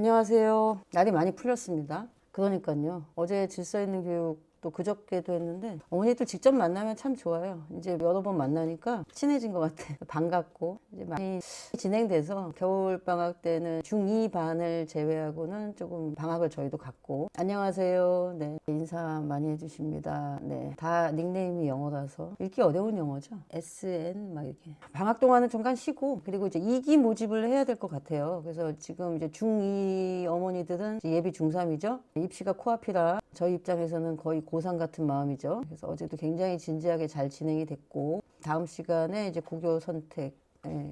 안녕하세요. 날이 많이 풀렸습니다. 그러니까요. 어제 질서 있는 교육도 그저께도 했는데 어머니들 직접 만나면 참 좋아요. 이제 여러 번 만나니까 친해진 것 같아요. 반갑고 이제 많이 진행돼서 겨울방학 때는 중2 반을 제외하고는 조금 방학을 저희도 갖고 안녕하세요. 네, 인사 많이 해주십니다. 네, 다 닉네임이 영어라서 읽기 어려운 영어죠. SN 막 이렇게. 방학 동안은 잠깐 쉬고 그리고 이제 2기 모집을 해야 될 것 같아요. 그래서 지금 이제 중2 어머니들은 예비 중3이죠. 입시가 코앞이라 저희 입장에서는 거의 고3 같은 마음이죠. 그래서 어제도 굉장히 진지하게 잘 진행이 됐고 다음 시간에 이제 고교 선택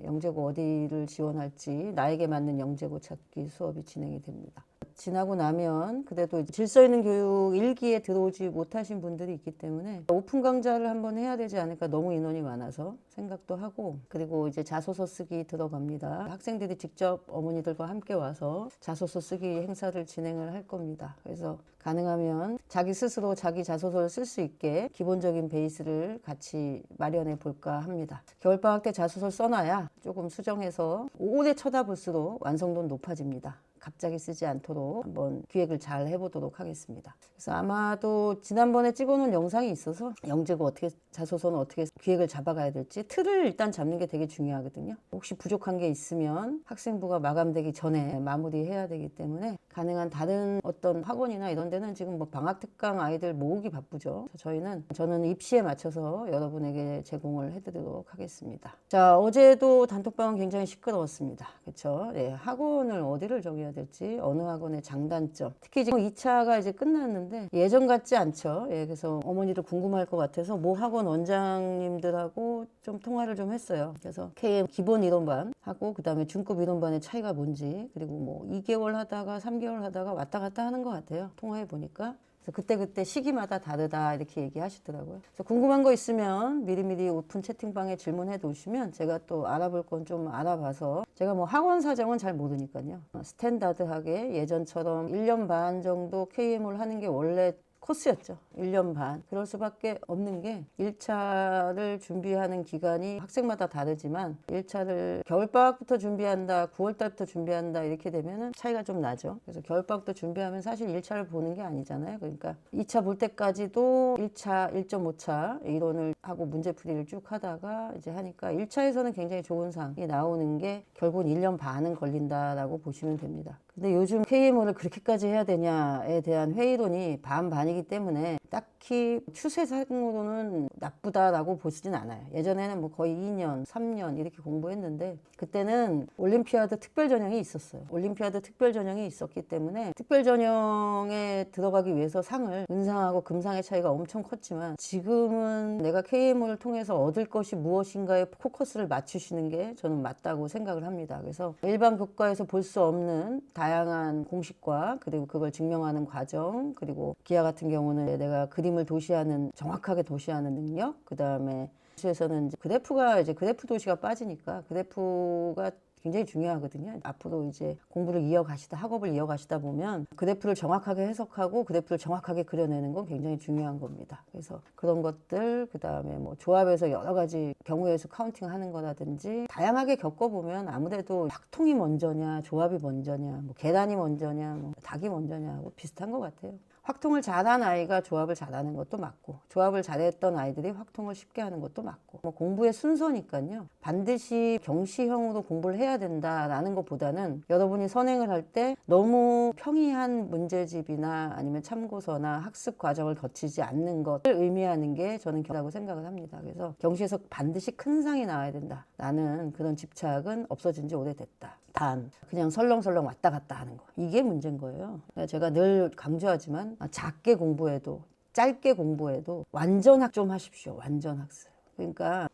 영재고 어디를 지원할지 나에게 맞는 영재고 찾기 수업이 진행이 됩니다. 지나고 나면 그래도 이제 질서 있는 교육 1기에 들어오지 못하신 분들이 있기 때문에 오픈 강좌를 한번 해야 되지 않을까, 너무 인원이 많아서 생각도 하고, 그리고 이제 자소서 쓰기 들어갑니다. 학생들이 직접 어머니들과 함께 와서 자소서 쓰기 행사를 진행을 할 겁니다. 그래서 가능하면 자기 스스로 자기 자소서를 쓸 수 있게 기본적인 베이스를 같이 마련해 볼까 합니다. 겨울방학 때 자소서를 써놔야 조금 수정해서 오래 쳐다볼수록 완성도는 높아집니다. 갑자기 쓰지 않도록 한번 기획을 잘 해보도록 하겠습니다. 그래서 아마도 지난번에 찍어놓은 영상이 있어서 영재고 어떻게 자소서는 어떻게 기획을 잡아가야 될지 틀을 일단 잡는 게 되게 중요하거든요. 혹시 부족한 게 있으면 학생부가 마감되기 전에 마무리해야 되기 때문에 가능한 다른 어떤 학원이나 이런 데는 지금 뭐 방학 특강 아이들 모으기 바쁘죠. 저는 입시에 맞춰서 여러분에게 제공을 해드리도록 하겠습니다. 자, 어제도 단톡방은 굉장히 시끄러웠습니다. 그렇죠? 네, 학원을 어디를 정해야 될지, 어느 학원의 장단점, 특히 지금 2차가 이제 끝났는데 예전 같지 않죠. 예, 그래서 어머니도 궁금할 것 같아서 모 학원 원장님들하고 좀 통화를 좀 했어요. 그래서 KM 기본 이론반 하고 그다음에 중급 이론반의 차이가 뭔지, 그리고 뭐 2개월 하다가 3개월 하다가 왔다 갔다 하는 것 같아요. 통화해 보니까. 그래서 그때 시기마다 다르다 이렇게 얘기하시더라고요. 그래서 궁금한 거 있으면 미리미리 오픈 채팅방에 질문해 놓으시면 제가 또 알아볼 건 좀 알아봐서, 제가 뭐 학원 사정은 잘 모르니까요. 스탠다드하게 예전처럼 1년 반 정도 KM을 하는 게 원래 코스였죠. 1년 반. 그럴 수밖에 없는 게 1차를 준비하는 기간이 학생마다 다르지만 1차를 겨울방학부터 준비한다, 9월달부터 준비한다 이렇게 되면 차이가 좀 나죠. 그래서 겨울방학부터 준비하면 사실 1차를 보는 게 아니잖아요. 그러니까 2차 볼 때까지도 1차, 1.5차 이론을 하고 문제풀이를 쭉 하다가 이제 하니까 1차에서는 굉장히 좋은 상이 나오는 게 결국은 1년 반은 걸린다라고 보시면 됩니다. 근데 요즘 KMO를 그렇게까지 해야 되냐에 대한 회의론이 반반이기 때문에 딱히 추세상으로는 나쁘다라고 보시진 않아요. 예전에는 뭐 거의 2년, 3년 이렇게 공부했는데 그때는 올림피아드 특별 전형이 있었어요. 올림피아드 특별 전형이 있었기 때문에 특별 전형에 들어가기 위해서 상을, 은상하고 금상의 차이가 엄청 컸지만 지금은 내가 KMO를 통해서 얻을 것이 무엇인가에 포커스를 맞추시는 게 저는 맞다고 생각을 합니다. 그래서 일반 교과에서 볼 수 없는 다양한 공식과, 그리고 그걸 증명하는 과정, 그리고 기하 같은 경우는 내가 그림을 도시하는, 정확하게 도시하는 능력, 그 다음에 수에서는 그래프 도시가 빠지니까 그래프가 굉장히 중요하거든요. 앞으로 이제 공부를 이어가시다, 학업을 이어가시다 보면 그래프를 정확하게 해석하고 그래프를 정확하게 그려내는 건 굉장히 중요한 겁니다. 그래서 그런 것들, 그 다음에 뭐 조합에서 여러 가지 경우의 수 카운팅 하는 거라든지 다양하게 겪어보면 아무래도 확통이 먼저냐, 조합이 먼저냐, 뭐 계란이 먼저냐, 뭐 닭이 먼저냐 하고 비슷한 것 같아요. 확통을 잘한 아이가 조합을 잘하는 것도 맞고, 조합을 잘했던 아이들이 확통을 쉽게 하는 것도 맞고, 뭐 공부의 순서니까요. 반드시 경시형으로 공부를 해야 된다라는 것보다는 여러분이 선행을 할 때 너무 평이한 문제집이나 아니면 참고서나 학습 과정을 거치지 않는 것을 의미하는 게 저는 경시라고 생각을 합니다. 그래서 경시에서 반드시 큰 상이 나와야 된다라는 그런 집착은 없어진 지 오래됐다. 단 그냥 설렁설렁 왔다 갔다 하는 거, 이게 문제인 거예요. 제가 늘 강조하지만 작게 공부해도, 짧게 공부해도 완전학 좀 하십시오. 완전학습. 그러니까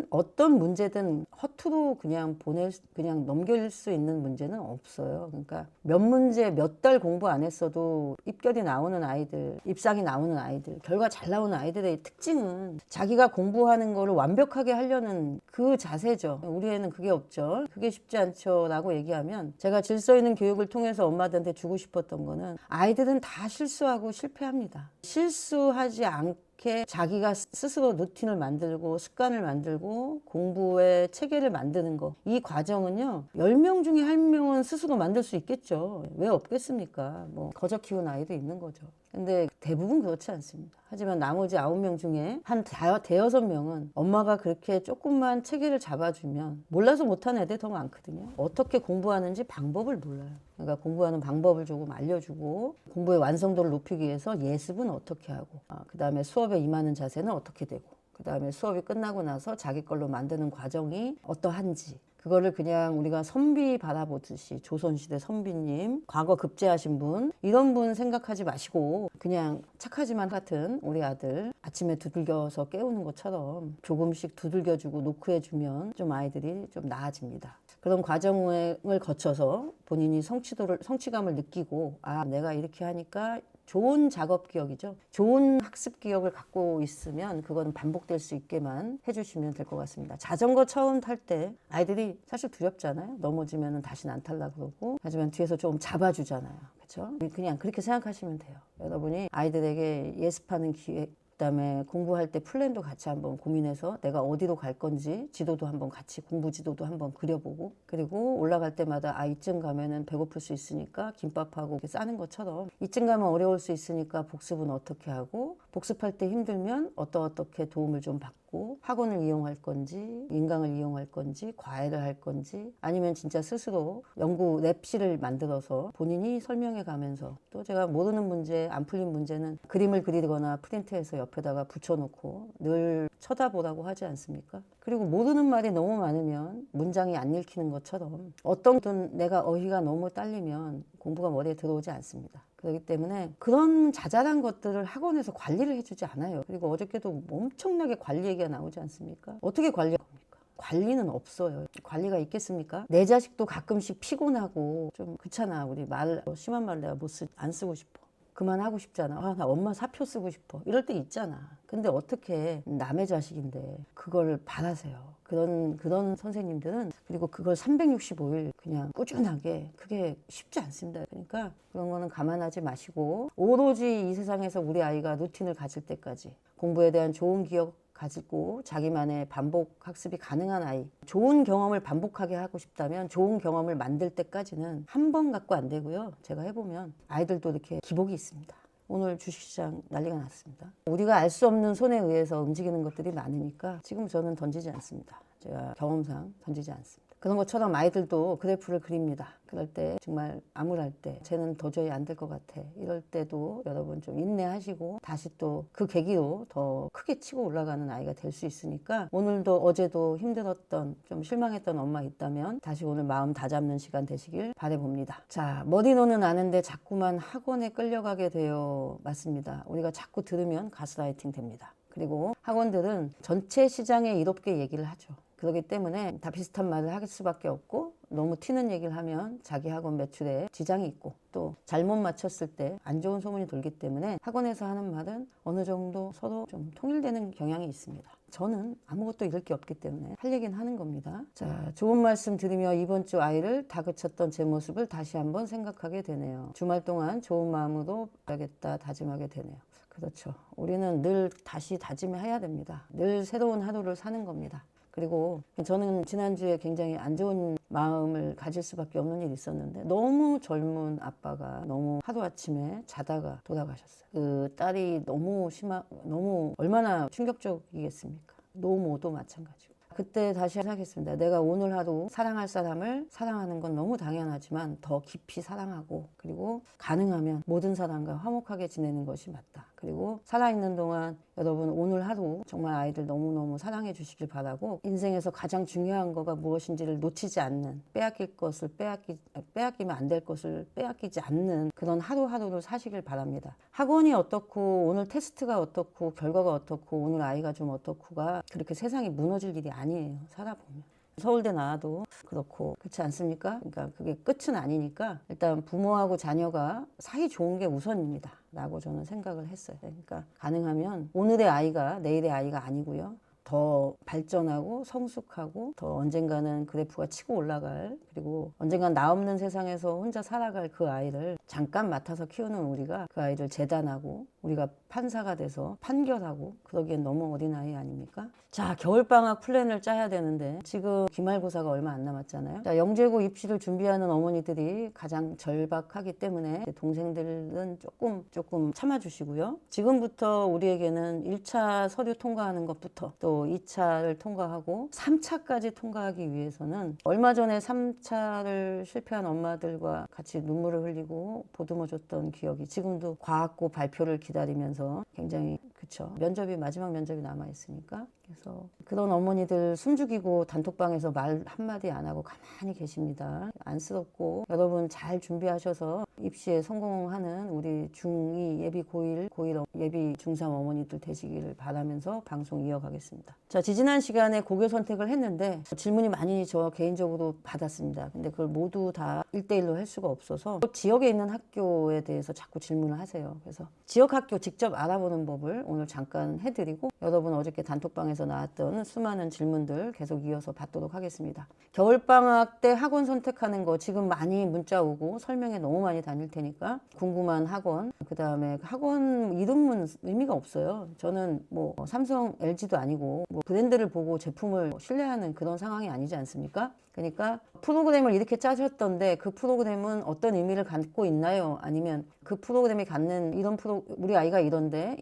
어떤 문제든 허투루 그냥 넘길 수 있는 문제는 없어요. 그러니까 몇 문제 몇 달 공부 안 했어도 입결이 나오는 아이들, 입상이 나오는 아이들, 결과 잘 나오는 아이들의 특징은 자기가 공부하는 거를 완벽하게 하려는 그 자세죠. 우리 애는 그게 없죠. 그게 쉽지 않죠 라고 얘기하면, 제가 질서 있는 교육을 통해서 엄마들한테 주고 싶었던 거는, 아이들은 다 실수하고 실패합니다. 실수하지 않고 이렇게 자기가 스스로 루틴을 만들고 습관을 만들고 공부의 체계를 만드는 거, 이 과정은요 10명 중에 1명은 스스로 만들 수 있겠죠. 왜 없겠습니까? 뭐 거저 키운 아이도 있는 거죠. 근데 대부분 그렇지 않습니다. 하지만 나머지 9명 중에 한 대여섯 명은 엄마가 그렇게 조금만 체계를 잡아주면 몰라서 못하는 애들 더 많거든요. 어떻게 공부하는지 방법을 몰라요. 그러니까 공부하는 방법을 조금 알려주고 공부의 완성도를 높이기 위해서 예습은 어떻게 하고 그 다음에 수업에 임하는 자세는 어떻게 되고 그 다음에 수업이 끝나고 나서 자기 걸로 만드는 과정이 어떠한지 그거를 그냥 우리가 선비 바라보듯이 조선시대 선비님, 과거 급제하신 분 이런 분 생각하지 마시고 그냥 착하지만 같은 우리 아들 아침에 두들겨서 깨우는 것처럼 조금씩 두들겨주고 노크해주면 좀 아이들이 좀 나아집니다. 그런 과정을 거쳐서 본인이 성취감을 느끼고 내가 이렇게 하니까 좋은 작업 기억이죠. 좋은 학습 기억을 갖고 있으면 그건 반복될 수 있게만 해주시면 될 것 같습니다. 자전거 처음 탈 때 아이들이 사실 두렵잖아요. 넘어지면 다시는 안 탈라 그러고 하지만 뒤에서 조금 잡아주잖아요. 그렇죠? 그냥 그렇게 생각하시면 돼요. 여러분이 아이들에게 예습하는 기회 그다음에 공부할 때 플랜도 같이 한번 고민해서 내가 어디로 갈 건지 지도도 한번 같이 공부 지도도 한번 그려보고 그리고 올라갈 때마다 이쯤 가면은 배고플 수 있으니까 김밥하고 이렇게 싸는 것처럼 이쯤 가면 어려울 수 있으니까 복습은 어떻게 하고 복습할 때 힘들면 어떻게 도움을 좀 받고 학원을 이용할 건지 인강을 이용할 건지 과외를 할 건지 아니면 진짜 스스로 연구 랩실을 만들어서 본인이 설명해 가면서 또 제가 모르는 문제 안 풀린 문제는 그림을 그리거나 프린트해서 옆에다가 붙여놓고 늘 쳐다보라고 하지 않습니까? 그리고 모르는 말이 너무 많으면 문장이 안 읽히는 것처럼 어떤 내가 어휘가 너무 딸리면 공부가 머리에 들어오지 않습니다. 그렇기 때문에 그런 자잘한 것들을 학원에서 관리를 해주지 않아요. 그리고 어저께도 엄청나게 관리 얘기가 나오지 않습니까? 어떻게 관리할 겁니까? 관리는 없어요. 관리가 있겠습니까? 내 자식도 가끔씩 피곤하고 좀 그렇잖아. 우리 심한 말 내가 안 쓰고 싶어. 그만하고 싶잖아. 나 엄마 사표 쓰고 싶어. 이럴 때 있잖아. 근데 어떻게 남의 자식인데 그걸 바라세요. 그런 선생님들은 그리고 그걸 365일 그냥 꾸준하게 그게 쉽지 않습니다. 그러니까 그런 거는 감안하지 마시고 오로지 이 세상에서 우리 아이가 루틴을 가질 때까지 공부에 대한 좋은 기억 가지고 자기만의 반복 학습이 가능한 아이 좋은 경험을 반복하게 하고 싶다면 좋은 경험을 만들 때까지는 한 번 갖고 안 되고요. 제가 해보면 아이들도 이렇게 기복이 있습니다. 오늘 주식시장 난리가 났습니다. 우리가 알 수 없는 손에 의해서 움직이는 것들이 많으니까 지금 저는 던지지 않습니다. 제가 경험상 던지지 않습니다. 그런 것처럼 아이들도 그래프를 그립니다. 그럴 때 정말 암울할 때 쟤는 도저히 안 될 것 같아. 이럴 때도 여러분 좀 인내하시고 다시 또 그 계기로 더 크게 치고 올라가는 아이가 될 수 있으니까 오늘도 어제도 힘들었던 좀 실망했던 엄마 있다면 다시 오늘 마음 다잡는 시간 되시길 바라봅니다. 자, 머리로는 아는데 자꾸만 학원에 끌려가게 돼요. 맞습니다. 우리가 자꾸 들으면 가스라이팅 됩니다. 그리고 학원들은 전체 시장에 이롭게 얘기를 하죠. 그렇기 때문에 다 비슷한 말을 할 수밖에 없고 너무 튀는 얘기를 하면 자기 학원 매출에 지장이 있고 또 잘못 맞췄을 때 안 좋은 소문이 돌기 때문에 학원에서 하는 말은 어느 정도 서로 좀 통일되는 경향이 있습니다. 저는 아무것도 잃을 게 없기 때문에 할 얘기는 하는 겁니다. 자, 좋은 말씀 드리며 이번 주 아이를 다그쳤던 제 모습을 다시 한번 생각하게 되네요. 주말 동안 좋은 마음으로 해야겠다 다짐하게 되네요. 그렇죠. 우리는 늘 다시 다짐해야 됩니다. 늘 새로운 하루를 사는 겁니다. 그리고 저는 지난주에 굉장히 안 좋은 마음을 가질 수밖에 없는 일이 있었는데 너무 젊은 아빠가 너무 하루아침에 자다가 돌아가셨어요. 그 딸이 너무 얼마나 충격적이겠습니까? 노모도 마찬가지고. 그때 다시 생각했습니다. 내가 오늘 하루 사랑할 사람을 사랑하는 건 너무 당연하지만 더 깊이 사랑하고 그리고 가능하면 모든 사람과 화목하게 지내는 것이 맞다. 그리고 살아있는 동안 여러분 오늘 하루 정말 아이들 너무너무 사랑해 주시길 바라고 인생에서 가장 중요한 거가 무엇인지를 놓치지 않는 빼앗기면 안 될 것을 빼앗기지 않는 그런 하루하루를 사시길 바랍니다. 학원이 어떻고 오늘 테스트가 어떻고 결과가 어떻고 오늘 아이가 좀 어떻고가 그렇게 세상이 무너질 일이 아니에요. 살아보면. 서울대 나와도 그렇고 그렇지 않습니까? 그러니까 그게 끝은 아니니까 일단 부모하고 자녀가 사이 좋은 게 우선입니다 라고 저는 생각을 했어요. 그러니까 가능하면 오늘의 아이가 내일의 아이가 아니고요. 더 발전하고 성숙하고 더 언젠가는 그래프가 치고 올라갈 그리고 언젠간 나 없는 세상에서 혼자 살아갈 그 아이를 잠깐 맡아서 키우는 우리가 그 아이를 재단하고 우리가 판사가 돼서 판결하고 그러기엔 너무 어린아이 아닙니까? 자, 겨울방학 플랜을 짜야 되는데 지금 기말고사가 얼마 안 남았잖아요. 자, 영재고 입시를 준비하는 어머니들이 가장 절박하기 때문에 동생들은 조금 참아주시고요. 지금부터 우리에게는 1차 서류 통과하는 것부터 또 2차를 통과하고 3차까지 통과하기 위해서는 얼마 전에 3차를 실패한 엄마들과 같이 눈물을 흘리고 보듬어줬던 기억이 지금도 과학고 발표를 기다리면서 굉장히 그쵸. 마지막 면접이 남아있으니까. 그래서 그런 어머니들 숨죽이고 단톡방에서 말 한마디 안 하고 가만히 계십니다. 안쓰럽고 여러분 잘 준비하셔서 입시에 성공하는 우리 중2 예비 고1, 고1 예비 중3 어머니들 되시기를 바라면서 방송 이어가겠습니다. 자, 지지난 시간에 고교 선택을 했는데 질문이 많이 저 개인적으로 받았습니다. 근데 그걸 모두 다 1대1로 할 수가 없어서 지역에 있는 학교에 대해서 자꾸 질문을 하세요. 그래서 지역 학교 직접 알아보는 법을 오늘 잠깐 해드리고 여러분 어저께 단톡방에서 나왔던 수많은 질문들 계속 이어서 받도록 하겠습니다. 겨울방학 때 학원 선택하는 거 지금 많이 문자 오고 설명에 너무 많이 다닐 테니까 궁금한 학원, 그 다음에 학원 이름은 의미가 없어요. 저는 뭐 삼성, LG도 아니고 뭐 브랜드를 보고 제품을 신뢰하는 그런 상황이 아니지 않습니까? 그러니까 프로그램을 이렇게 짜셨던데 그 프로그램은 어떤 의미를 갖고 있나요? 아니면 그 프로그램이 갖는 우리 아이가 이런데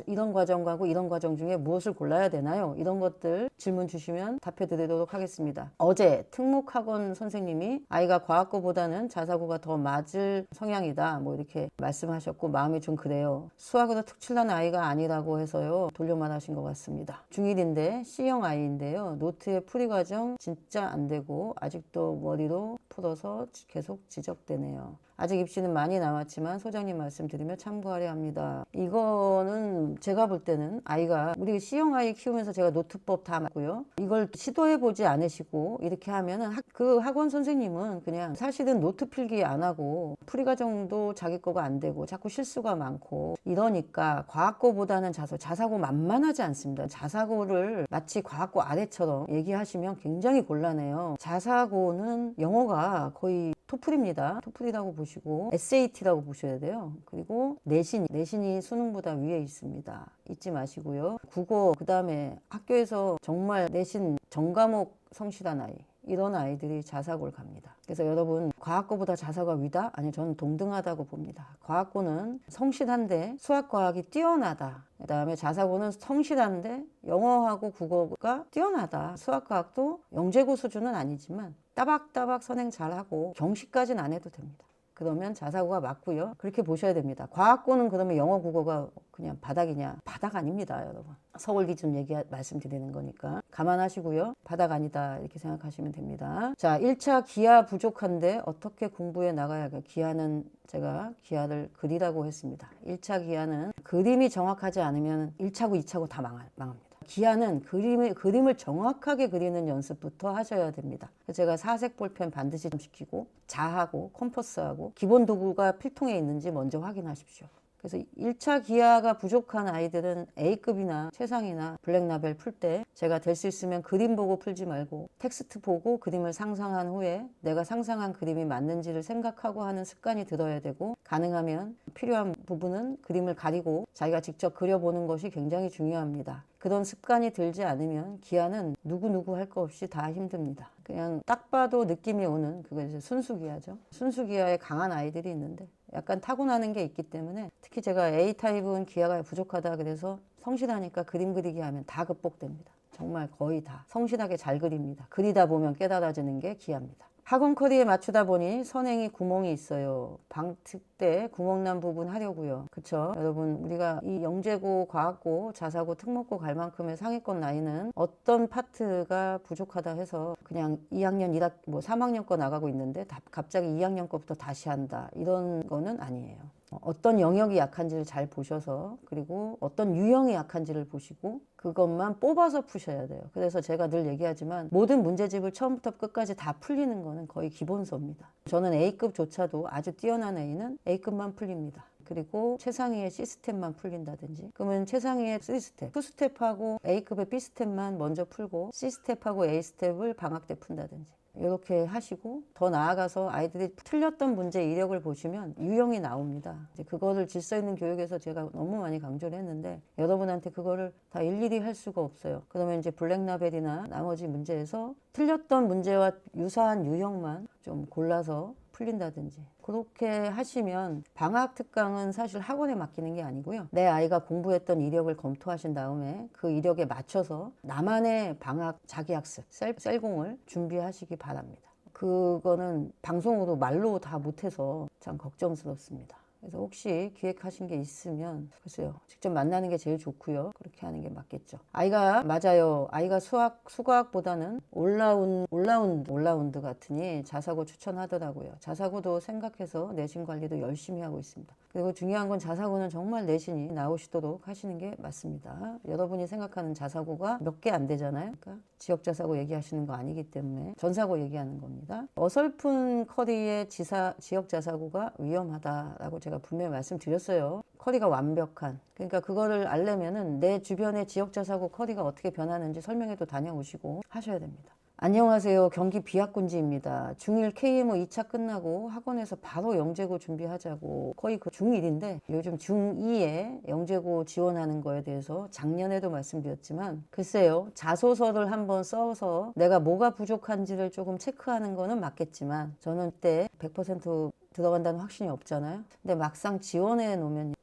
이런 과정하고 이런 과정 중에 무엇을 골라야 되나요? 이런 것들 질문 주시면 답해 드리도록 하겠습니다. 어제 특목학원 선생님이 아이가 과학고보다는 자사고가 더 맞을 성향이다 뭐 이렇게 말씀하셨고 마음이 좀 그래요. 수학으로 특출난 아이가 아니라고 해서요 돌려 말하신 것 같습니다. 중1인데 C형 아이인데요. 노트의 풀이 과정 진짜 안 되고 아직도 머리로 풀어서 계속 지적되네요. 아직 입시는 많이 남았지만 소장님 말씀드리며 참고하려 합니다. 이거는 제가 볼 때는 아이가 우리 C형 아이 키우면서 제가 노트법 다 맞고요. 이걸 시도해보지 않으시고 이렇게 하면은 그 학원 선생님은 그냥 사실은 노트 필기 안 하고 풀이 과정도 자기 거가 안 되고 자꾸 실수가 많고 이러니까 과학고보다는 자사고 만만하지 않습니다. 자사고를 마치 과학고 아래처럼 얘기하시면 굉장히 곤란해요. 자사고는 영어가 거의 토플입니다. 토플이라고 보시고 SAT라고 보셔야 돼요. 그리고 내신이 수능보다 위에 있습니다. 잊지 마시고요. 국어 그다음에 학교에서 정말 내신 전과목 성실한 아이 이런 아이들이 자사고를 갑니다. 그래서 여러분 과학고보다 자사고가 위다? 아니요, 저는 동등하다고 봅니다. 과학고는 성실한데 수학과학이 뛰어나다. 그 다음에 자사고는 성실한데 영어하고 국어가 뛰어나다. 수학과학도 영재고 수준은 아니지만 따박따박 선행 잘하고 경시까지는 안 해도 됩니다. 그러면 자사고가 맞고요. 그렇게 보셔야 됩니다. 과학고는 그러면 영어 국어가 그냥 바닥이냐? 바닥 아닙니다, 여러분. 서울 기준 말씀드리는 거니까 감안하시고요. 바닥 아니다 이렇게 생각하시면 됩니다. 자, 1차 기하 부족한데 어떻게 공부해 나가야 할까요? 기하는 제가 기하를 그리라고 했습니다. 1차 기하는 그림이 정확하지 않으면 1차고 2차고 다 망합니다. 기하는 그림을 정확하게 그리는 연습부터 하셔야 됩니다. 제가 사색 볼펜 반드시 좀 시키고 자하고 컴퍼스하고 기본 도구가 필통에 있는지 먼저 확인하십시오. 그래서 1차 기하가 부족한 아이들은 A급이나 최상이나 블랙라벨 풀 때 제가 될 수 있으면 그림 보고 풀지 말고 텍스트 보고 그림을 상상한 후에 내가 상상한 그림이 맞는지를 생각하고 하는 습관이 들어야 되고 가능하면 필요한 부분은 그림을 가리고 자기가 직접 그려보는 것이 굉장히 중요합니다. 그런 습관이 들지 않으면 기하는 누구 할 거 없이 다 힘듭니다. 그냥 딱 봐도 느낌이 오는 그게 이제 순수기하죠. 순수기하에 강한 아이들이 있는데 약간 타고나는 게 있기 때문에 특히 제가 A타입은 기하가 부족하다 그래서 성실하니까 그림 그리기 하면 다 극복됩니다. 정말 거의 다 성실하게 잘 그립니다. 그리다 보면 깨달아지는 게 기하입니다. 학원 커리에 맞추다 보니 선행이 구멍이 있어요. 방특 때 구멍난 부분 하려고요. 그쵸? 여러분 우리가 이 영재고, 과학고, 자사고, 특목고 갈 만큼의 상위권 나이는 어떤 파트가 부족하다 해서 그냥 2학년 3학년 거 나가고 있는데 갑자기 2학년 거부터 다시 한다. 이런 거는 아니에요. 어떤 영역이 약한지를 잘 보셔서 그리고 어떤 유형이 약한지를 보시고 그것만 뽑아서 푸셔야 돼요. 그래서 제가 늘 얘기하지만 모든 문제집을 처음부터 끝까지 다 풀리는 거는 거의 기본서입니다. 저는 A급조차도 아주 뛰어난 A는 A급만 풀립니다. 그리고 최상위의 C스텝만 풀린다든지 그러면 최상위의 C스텝, 2스텝하고 A급의 B스텝만 먼저 풀고 C스텝하고 A스텝을 방학 때 푼다든지 이렇게 하시고 더 나아가서 아이들이 틀렸던 문제 이력을 보시면 유형이 나옵니다. 이제 그거를 질서 있는 교육에서 제가 너무 많이 강조를 했는데 여러분한테 그거를 다 일일이 할 수가 없어요. 그러면 이제 블랙라벨이나 나머지 문제에서 틀렸던 문제와 유사한 유형만 좀 골라서 풀린다든지 그렇게 하시면 방학 특강은 사실 학원에 맡기는 게 아니고요. 내 아이가 공부했던 이력을 검토하신 다음에 그 이력에 맞춰서 나만의 방학 자기학습, 셀공을 준비하시기 바랍니다. 그거는 방송으로 말로 다 못해서 참 걱정스럽습니다. 그래서 혹시 기획하신 게 있으면 글쎄요, 직접 만나는 게 제일 좋고요. 그렇게 하는 게 맞겠죠. 아이가 맞아요. 아이가 수학보다는 올라운드 같으니 자사고 추천하더라고요. 자사고도 생각해서 내신 관리도 열심히 하고 있습니다. 그리고 중요한 건 자사고는 정말 내신이 나오시도록 하시는 게 맞습니다. 여러분이 생각하는 자사고가 몇 개 안 되잖아요. 그러니까 지역 자사고 얘기하시는 거 아니기 때문에 전사고 얘기하는 겁니다. 어설픈 커리의 지역 자사고가 위험하다라고 제가 분명히 말씀드렸어요. 커리가 완벽한. 그러니까 그거를 알려면은 내 주변의 지역 자사고 커리가 어떻게 변하는지 설명회도 다녀오시고 하셔야 됩니다. 안녕하세요. 경기 비학군지입니다. 중1 KMO 2차 끝나고 학원에서 바로 영재고 준비하자고 거의 그 중1인데 요즘 중2에 영재고 지원하는 거에 대해서 작년에도 말씀드렸지만 글쎄요. 자소서를 한번 써서 내가 뭐가 부족한지를 조금 체크하는 거는 맞겠지만 저는 그때 100% 들어간다는 확신이 없잖아요. 근데 막상 지원해 놓으면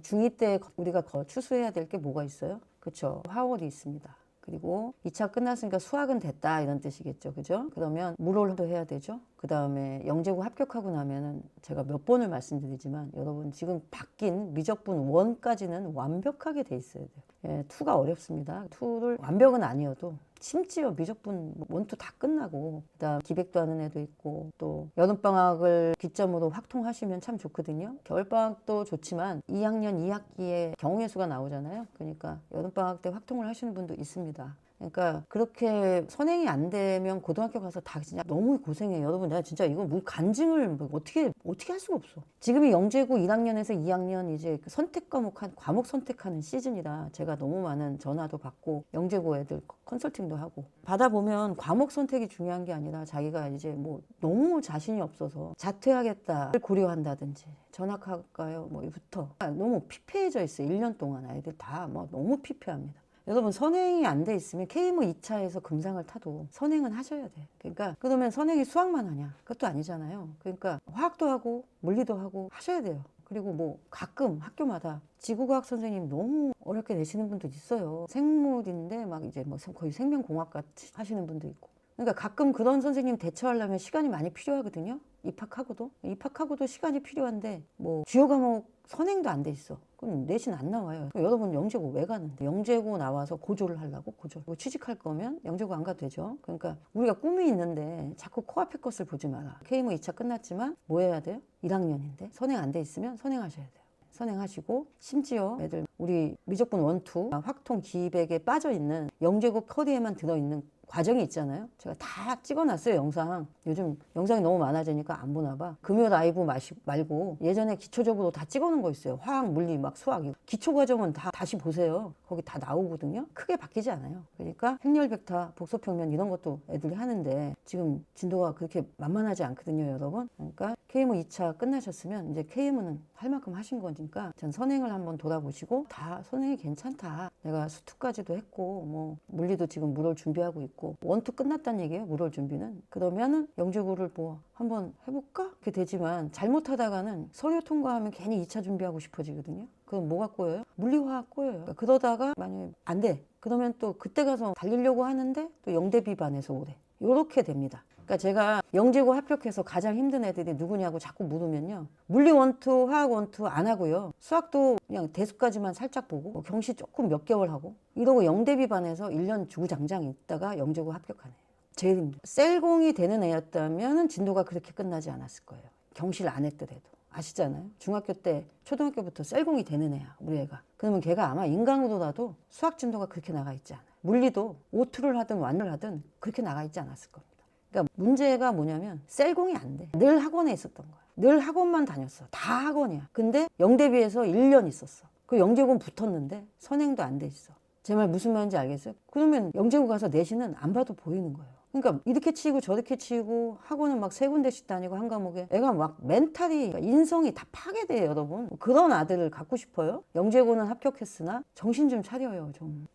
중2 때 우리가 추수해야 될 게 뭐가 있어요? 그렇죠. 화월이 있습니다. 그리고 2차 끝났으니까 수학은 됐다 이런 뜻이겠죠. 그죠? 그러면 물홀도 해야 되죠. 그 다음에 영재고 합격하고 나면은 제가 몇 번을 말씀드리지만 여러분 지금 바뀐 미적분 1까지는 완벽하게 돼 있어야 돼요. 예, 2가 어렵습니다. 2를 완벽은 아니어도 심지어 미적분 1, 2 다 끝나고 그다음 기백도 하는 애도 있고 또 여름방학을 기점으로 확통하시면 참 좋거든요. 겨울방학도 좋지만 2학년 2학기에 경우의 수가 나오잖아요. 그러니까 여름방학 때 확통을 하시는 분도 있습니다. 그러니까 그렇게 선행이 안 되면 고등학교 가서 다 진짜 너무 고생해요. 여러분 내가 진짜 이거 뭐 간증을 뭐 어떻게 할 수가 없어. 지금이 영재고 1학년에서 2학년 이제 그 선택 과목 선택하는 시즌이라 제가 너무 많은 전화도 받고 영재고 애들 컨설팅도 하고 받아보면 과목 선택이 중요한 게 아니라 자기가 이제 뭐 너무 자신이 없어서 자퇴하겠다를 고려한다든지 전학할까요? 뭐부터 너무 피폐해져 있어요. 1년 동안 아이들 다 뭐 너무 피폐합니다. 여러분 선행이 안 돼 있으면 KMO 2차에서 금상을 타도 선행은 하셔야 돼. 그러니까 그러면 선행이 수학만 하냐? 그것도 아니잖아요. 그러니까 화학도 하고 물리도 하고 하셔야 돼요. 그리고 뭐 가끔 학교마다 지구과학 선생님 너무 어렵게 내시는 분도 있어요. 생물인데 막 이제 뭐 거의 생명공학 같이 하시는 분도 있고. 그러니까 가끔 그런 선생님 대처하려면 시간이 많이 필요하거든요. 입학하고도 시간이 필요한데 뭐 주요 과목 선행도 안 돼 있어. 그럼 내신 안 나와요. 여러분 영재고 왜 가는데? 영재고 나와서 고졸을 하려고? 고졸. 취직할 거면 영재고 안 가도 되죠. 그러니까 우리가 꿈이 있는데 자꾸 코앞의 것을 보지 마라. KMO 2차 끝났지만 뭐 해야 돼요? 1학년인데 선행 안 돼 있으면 선행하셔야 돼요. 선행하시고 심지어 애들 우리 미적분 1, 2 확통 기백에 빠져있는 영재고 커리에만 들어있는 과정이 있잖아요. 제가 다 찍어놨어요. 영상. 요즘 영상이 너무 많아지니까 안 보나 봐. 금요 라이브 말고 예전에 기초적으로 다 찍어놓은 거 있어요. 화학, 물리, 막 수학. 기초 과정은 다 다시 보세요. 거기 다 나오거든요. 크게 바뀌지 않아요. 그러니까 행렬백타, 복소평면 이런 것도 애들이 하는데 지금 진도가 그렇게 만만하지 않거든요, 여러분. 그러니까 KMO 2차 끝나셨으면 이제 KMO는 할 만큼 하신 거니까 전 선행을 한번 돌아보시고 다 선행이 괜찮다. 내가 수투까지도 했고 뭐 물리도 지금 물을 준비하고 있고 1, 2 끝났다는 얘기예요. 물을 준비는. 그러면은 영재고를 뭐 한번 해볼까? 그렇게 되지만 잘못하다가는 서류 통과하면 괜히 2차 준비하고 싶어지거든요. 그럼 뭐가 꼬여요? 물리화학 꼬여요. 그러다가 만약에 안 돼. 그러면 또 그때 가서 달리려고 하는데 또 영대비 반에서 오래. 요렇게 됩니다. 그러니까 제가 영재고 합격해서 가장 힘든 애들이 누구냐고 자꾸 물으면요. 물리 1, 2, 화학 1, 2 안 하고요. 수학도 그냥 대수까지만 살짝 보고 뭐 경시 조금 몇 개월 하고 이러고 영대비 반에서 1년 주구장창 있다가 영재고 합격하네. 제일 힘들어요. 셀공이 되는 애였다면 진도가 그렇게 끝나지 않았을 거예요. 경시를 안 했더라도. 아시잖아요. 중학교 때 초등학교부터 셀공이 되는 애야 우리 애가. 그러면 걔가 아마 인강으로라도 수학 진도가 그렇게 나가 있지 않아요. 물리도 오투를 하든 완을 하든 그렇게 나가 있지 않았을 겁니다. 그러니까 문제가 뭐냐면 셀공이 안 돼. 늘 학원에 있었던 거야. 늘 학원만 다녔어. 다 학원이야. 근데 영대비에서 1년 있었어. 그 영재고는 붙었는데 선행도 안 돼 있어. 제 말 무슨 말인지 알겠어요? 그러면 영재고 가서 내신은 안 봐도 보이는 거예요. 그러니까 이렇게 치고 저렇게 치고 학원은 막 3군데씩 다니고 한 과목에 애가 막 멘탈이 인성이 다 파괴돼요 여러분. 그런 아들을 갖고 싶어요? 영재고는 합격했으나 정신 좀 차려요 좀.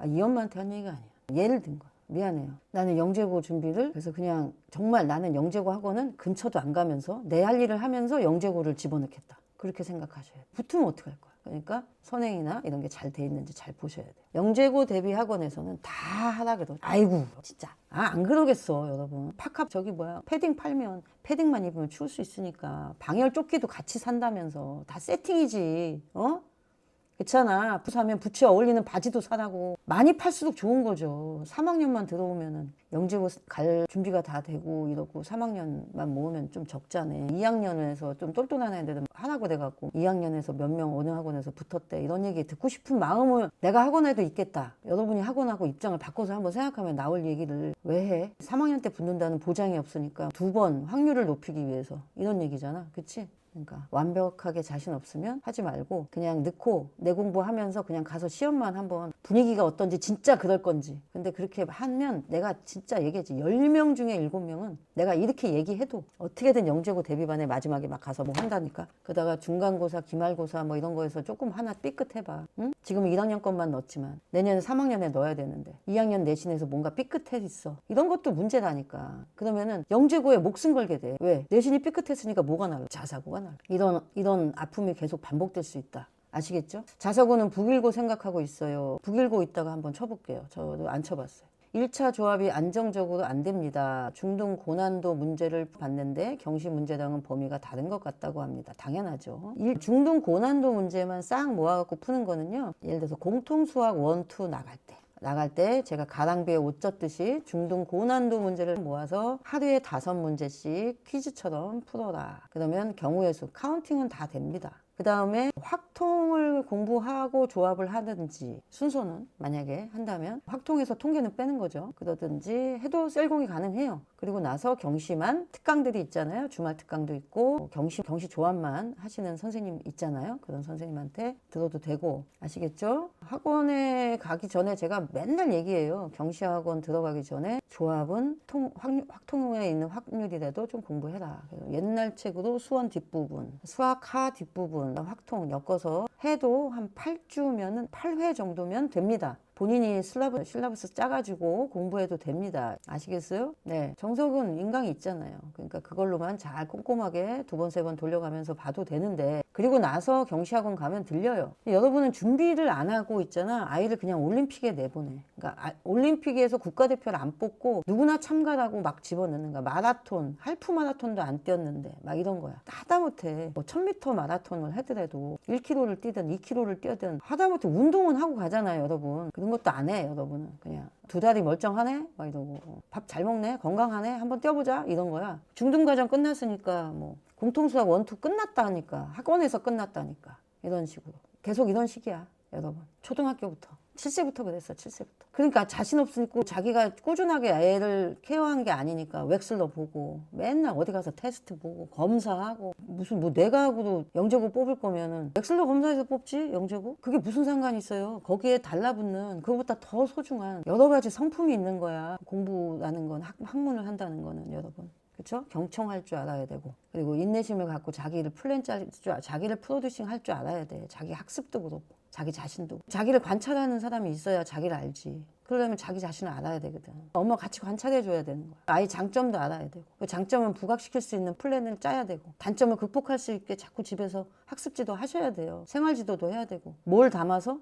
이 엄마한테 한 얘기가 아니야. 예를 든 거야. 미안해요. 나는 영재고 준비를 그래서 그냥 정말 나는 영재고 학원은 근처도 안 가면서 내 할 일을 하면서 영재고를 집어넣겠다. 그렇게 생각하셔야 돼. 붙으면 어떡할 거야. 그러니까 선행이나 이런 게 잘 돼 있는지 잘 보셔야 돼요. 영재고 대비 학원에서는 다 하라 그러죠. 아이고 진짜 안 그러겠어 여러분. 파카 저기 뭐야 패딩 팔면 패딩만 입으면 추울 수 있으니까 방열 조끼도 같이 산다면서 다 세팅이지. 그렇잖아. 부사면 부츠에 어울리는 바지도 사라고. 많이 팔수록 좋은 거죠. 3학년만 들어오면은 영재고 갈 준비가 다 되고 이러고 3학년만 모으면 좀 적잖아. 2학년에서 좀 똘똘한 애들은 하라고 돼갖고 2학년에서 몇 명 어느 학원에서 붙었대. 이런 얘기 듣고 싶은 마음을 내가 학원에도 있겠다. 여러분이 학원하고 입장을 바꿔서 한번 생각하면 나올 얘기를 왜 해? 3학년 때 붙는다는 보장이 없으니까 2번 확률을 높이기 위해서 이런 얘기잖아. 그치? 그러니까 완벽하게 자신 없으면 하지 말고 그냥 넣고 내 공부하면서 그냥 가서 시험만 한번 분위기가 어떤지 진짜 그럴 건지. 근데 그렇게 하면 내가 진짜 얘기했지. 10명 중에 7명은 내가 이렇게 얘기해도 어떻게든 영재고 대비반에 마지막에 막 가서 뭐 한다니까. 그러다가 중간고사 기말고사 뭐 이런 거에서 조금 하나 삐끗해봐. 응? 지금은 1학년 것만 넣었지만 내년에 3학년에 넣어야 되는데 2학년 내신에서 뭔가 삐끗해 있어. 이런 것도 문제라니까. 그러면은 영재고에 목숨 걸게 돼. 왜? 내신이 삐끗했으니까 뭐가 나요? 자사고가 이런 아픔이 계속 반복될 수 있다. 아시겠죠? 자사고는 북일고 생각하고 있어요. 북일고 있다가 한번 쳐볼게요. 저도 안 쳐봤어요. 1차 조합이 안정적으로 안 됩니다. 중등 고난도 문제를 봤는데 경시 문제랑은 범위가 다른 것 같다고 합니다. 당연하죠. 중등 고난도 문제만 싹 모아갖고 푸는 거는요. 예를 들어서 공통수학 1, 2 나갈 때 제가 가랑비에 옷 젖듯이 중등 고난도 문제를 모아서 하루에 5문제씩 퀴즈처럼 풀어라. 그러면 경우의 수, 카운팅은 다 됩니다. 그 다음에 확통을 공부하고 조합을 하든지 순서는 만약에 한다면 확통에서 통계는 빼는 거죠. 그러든지 해도 셀공이 가능해요. 그리고 나서 경시만 특강들이 있잖아요. 주말 특강도 있고 경시 조합만 하시는 선생님 있잖아요. 그런 선생님한테 들어도 되고. 아시겠죠? 학원에 가기 전에 제가 맨날 얘기해요. 경시 학원 들어가기 전에 조합은 확통에 있는 확률이라도 좀 공부해라. 옛날 책으로 수원 뒷부분, 수학 하 뒷부분, 확통 엮어서 해도 한 8주면은 8회 정도면 됩니다. 본인이 실라버스 짜가지고 공부해도 됩니다. 아시겠어요? 네. 정석은 인강이 있잖아요. 그러니까 그걸로만 잘 꼼꼼하게 2번, 3번 돌려가면서 봐도 되는데 그리고 나서 경시학원 가면 들려요. 여러분은 준비를 안 하고 있잖아. 아이를 그냥 올림픽에 내보내. 그러니까 올림픽에서 국가대표를 안 뽑고 누구나 참가라고 막 집어넣는 거야. 마라톤, 할프 마라톤도 안 뛰었는데 막 이런 거야. 하다못해 뭐 1000m 마라톤을 하더라도 1km를 뛰든 2km를 뛰든 하다못해 운동은 하고 가잖아요, 여러분. 그런 것도 안 해, 여러분은. 그냥 2다리 멀쩡하네? 막 이러고 밥 잘 먹네? 건강하네? 한번 뛰어보자? 이런 거야. 중등과정 끝났으니까 뭐 공통수학 1, 2 끝났다 하니까 학원에서 끝났다니까 이런 식으로 계속 이런 식이야, 여러분. 초등학교부터 7세부터 그랬어. 7세부터. 그러니까 자신 없으니까 자기가 꾸준하게 애를 케어한 게 아니니까 웩슬러 보고 맨날 어디 가서 테스트 보고 검사하고 무슨 뭐 내과학으로 영재고 뽑을 거면은 웩슬러 검사해서 뽑지 영재고? 그게 무슨 상관이 있어요. 거기에 달라붙는 그거보다 더 소중한 여러 가지 성품이 있는 거야. 공부라는 건 학문을 한다는 거는 여러분. 그렇죠? 경청할 줄 알아야 되고 그리고 인내심을 갖고 자기를 자기를 프로듀싱 할 줄 알아야 돼. 자기 학습도 그렇고 자기 자신도 자기를 관찰하는 사람이 있어야 자기를 알지. 그러려면 자기 자신을 알아야 되거든. 엄마 같이 관찰해 줘야 되는 거야. 아이 장점도 알아야 되고 그 장점을 부각시킬 수 있는 플랜을 짜야 되고 단점을 극복할 수 있게 자꾸 집에서 학습지도 하셔야 돼요. 생활지도도 해야 되고 뭘 담아서